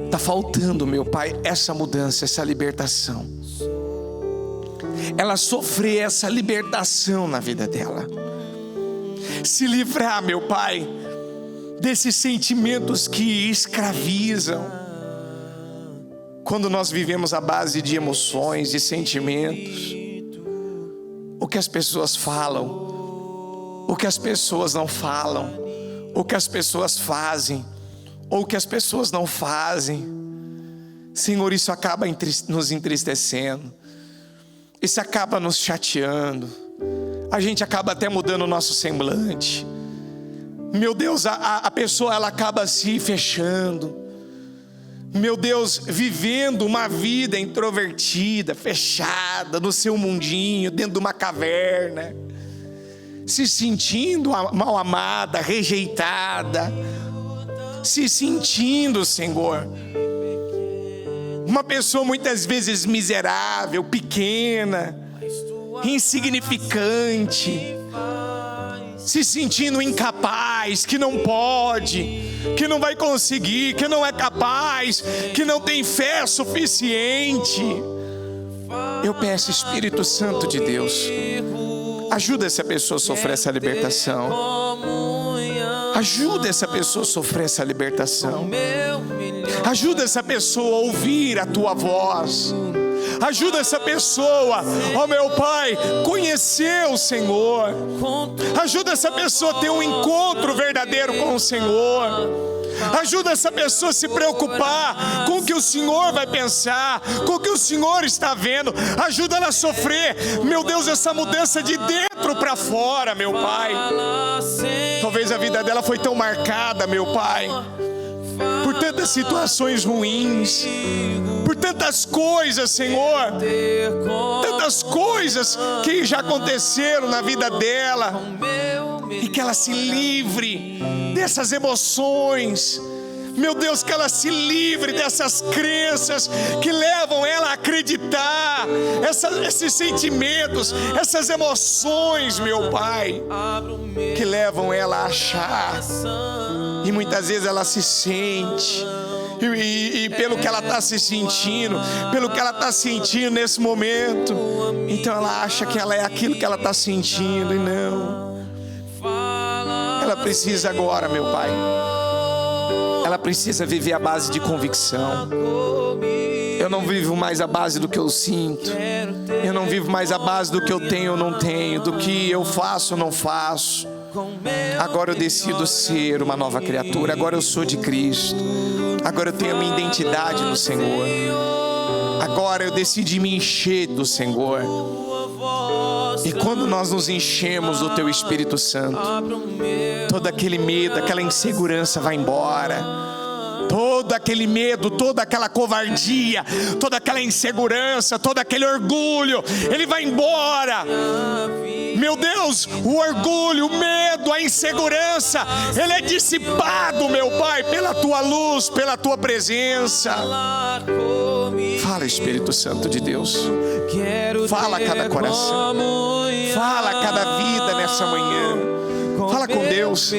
Está faltando, meu Pai, essa mudança, essa libertação. Ela sofrer essa libertação na vida dela. Se livrar, meu Pai, desses sentimentos que escravizam. Quando nós vivemos à base de emoções, de sentimentos, o que as pessoas falam, o que as pessoas não falam, o que as pessoas fazem, ou o que as pessoas não fazem, Senhor, isso acaba nos entristecendo, isso acaba nos chateando, a gente acaba até mudando o nosso semblante. Meu Deus, a pessoa ela acaba se fechando. Meu Deus, vivendo uma vida introvertida, fechada, no seu mundinho, dentro de uma caverna, se sentindo mal amada, rejeitada, se sentindo, Senhor, uma pessoa muitas vezes miserável, pequena, insignificante, se sentindo incapaz, que não pode, que não vai conseguir, que não é capaz, que não tem fé suficiente. Eu peço, Espírito Santo de Deus, ajuda essa pessoa a sofrer essa libertação. Ajuda essa pessoa a sofrer essa libertação. Ajuda essa pessoa a ouvir a tua voz. Ajuda essa pessoa, ó meu Pai, conhecer o Senhor. Ajuda essa pessoa a ter um encontro verdadeiro com o Senhor. Ajuda essa pessoa a se preocupar com o que o Senhor vai pensar, com o que o Senhor está vendo. Ajuda ela a sofrer, meu Deus, essa mudança de dentro para fora, meu Pai. Talvez a vida dela foi tão marcada, meu Pai, por tantas situações ruins, por tantas coisas, Senhor, tantas coisas que já aconteceram na vida dela, e que ela se livre dessas emoções, meu Deus, que ela se livre dessas crenças que levam ela a acreditar, esses sentimentos, essas emoções, meu Pai, que levam ela a achar, e muitas vezes ela se sente, e pelo que ela está se sentindo, pelo que ela está sentindo nesse momento, então ela acha que ela é aquilo que ela está sentindo, e não. Ela precisa agora, meu Pai, ela precisa viver a base de convicção. Eu não vivo mais a base do que eu sinto, eu não vivo mais a base do que eu tenho ou não tenho, do que eu faço ou não faço. Agora eu decido ser uma nova criatura. Agora eu sou de Cristo. Agora eu tenho a minha identidade no Senhor. Agora eu decidi me encher do Senhor. E quando nós nos enchemos do Teu Espírito Santo, todo aquele medo, aquela insegurança vai embora. Todo aquele medo, toda aquela covardia, toda aquela insegurança, todo aquele orgulho, ele vai embora. Meu Deus, o orgulho, o medo, a insegurança, ele é dissipado, meu Pai, pela Tua luz, pela Tua presença. Fala, Espírito Santo de Deus. Fala a cada coração. Fala a cada vida nessa manhã. Fala com Deus,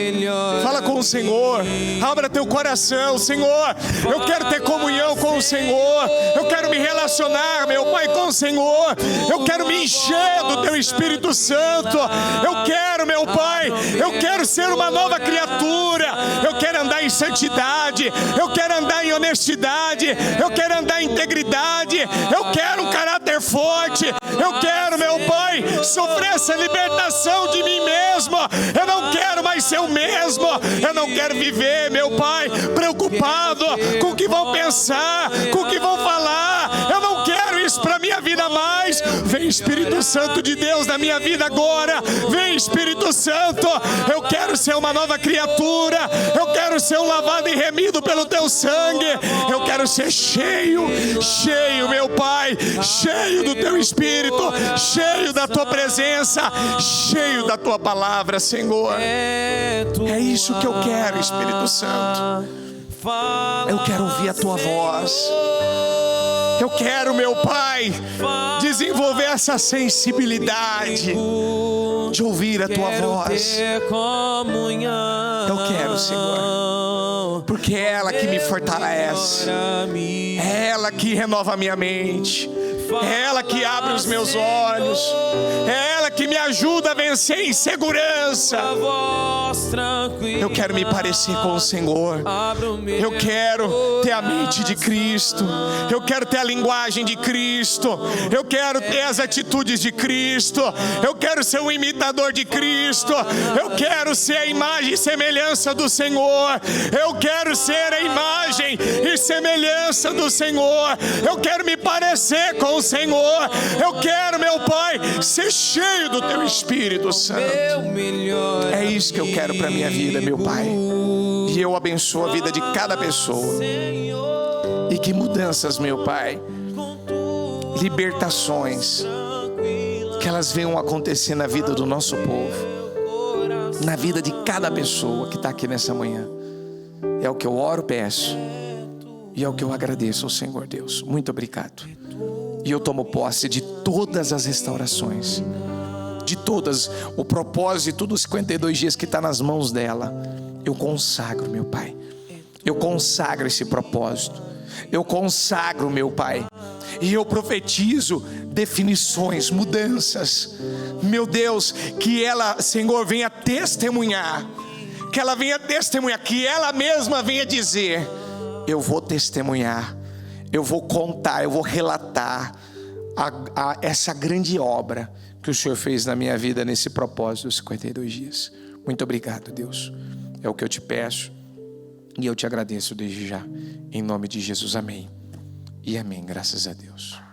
fala com o Senhor. Abra teu coração, Senhor. Eu quero ter comunhão com o Senhor. Eu quero me relacionar, meu Pai, com o Senhor. Eu quero me encher do Teu Espírito Santo. Eu quero, meu Pai, eu quero ser uma nova criatura. Eu quero andar em santidade. Eu quero andar em honestidade. Eu quero andar em integridade. Eu quero um caráter forte. Eu quero, meu Pai, sofrer essa libertação de mim mesmo. Eu não quero mais ser o mesmo. Eu não quero viver, meu Pai, preocupado com o que vão pensar, com o que vão falar. Eu não quero isso para minha vida mais. Vem, Espírito Santo de Deus, na minha vida agora. Vem, Espírito Santo. Eu quero ser uma nova criatura. Eu quero ser um lavado e remido pelo Teu sangue. Eu quero ser cheio, cheio, meu Pai, cheio do Teu Espírito, cheio da Tua presença, cheio da Tua palavra, Senhor. É isso que eu quero, Espírito Santo. Eu quero ouvir a Tua voz. Eu quero, meu Pai, desenvolver essa sensibilidade de ouvir a Tua voz. Eu quero, Senhor, porque é ela que me fortalece, é ela que renova a minha mente, é ela que abre os meus olhos, é ela que me ajuda a vencer a insegurança. Eu quero me parecer com o Senhor. Eu quero ter a mente de Cristo. Eu quero ter a linguagem de Cristo. Eu quero ter as atitudes de Cristo. Eu quero ser um imitador de Cristo. Eu quero ser a imagem e semelhança do Senhor. Eu quero ser a imagem e semelhança do Senhor. Eu quero me parecer com o Senhor. Eu quero, meu Pai, ser cheio do Teu Espírito Santo. É isso que eu quero para minha vida, meu Pai. E eu abençoo a vida de cada pessoa. E que mudanças, meu Pai, libertações, que elas venham acontecer na vida do nosso povo, na vida de cada pessoa que está aqui nessa manhã. É o que eu oro, peço, e é o que eu agradeço ao Senhor Deus. Muito obrigado. E eu tomo posse de todas as restaurações, de todas, o propósito dos 52 dias que está nas mãos dela. Eu consagro, meu Pai. Eu consagro esse propósito. Eu consagro, meu Pai. E eu profetizo definições, mudanças. Meu Deus, que ela, Senhor, venha testemunhar. Que ela venha testemunhar, que ela mesma venha dizer: eu vou testemunhar, eu vou contar, eu vou relatar essa grande obra que o Senhor fez na minha vida nesse propósito dos 52 dias. Muito obrigado, Deus. É o que eu te peço e eu te agradeço desde já. Em nome de Jesus, amém. E amém, graças a Deus.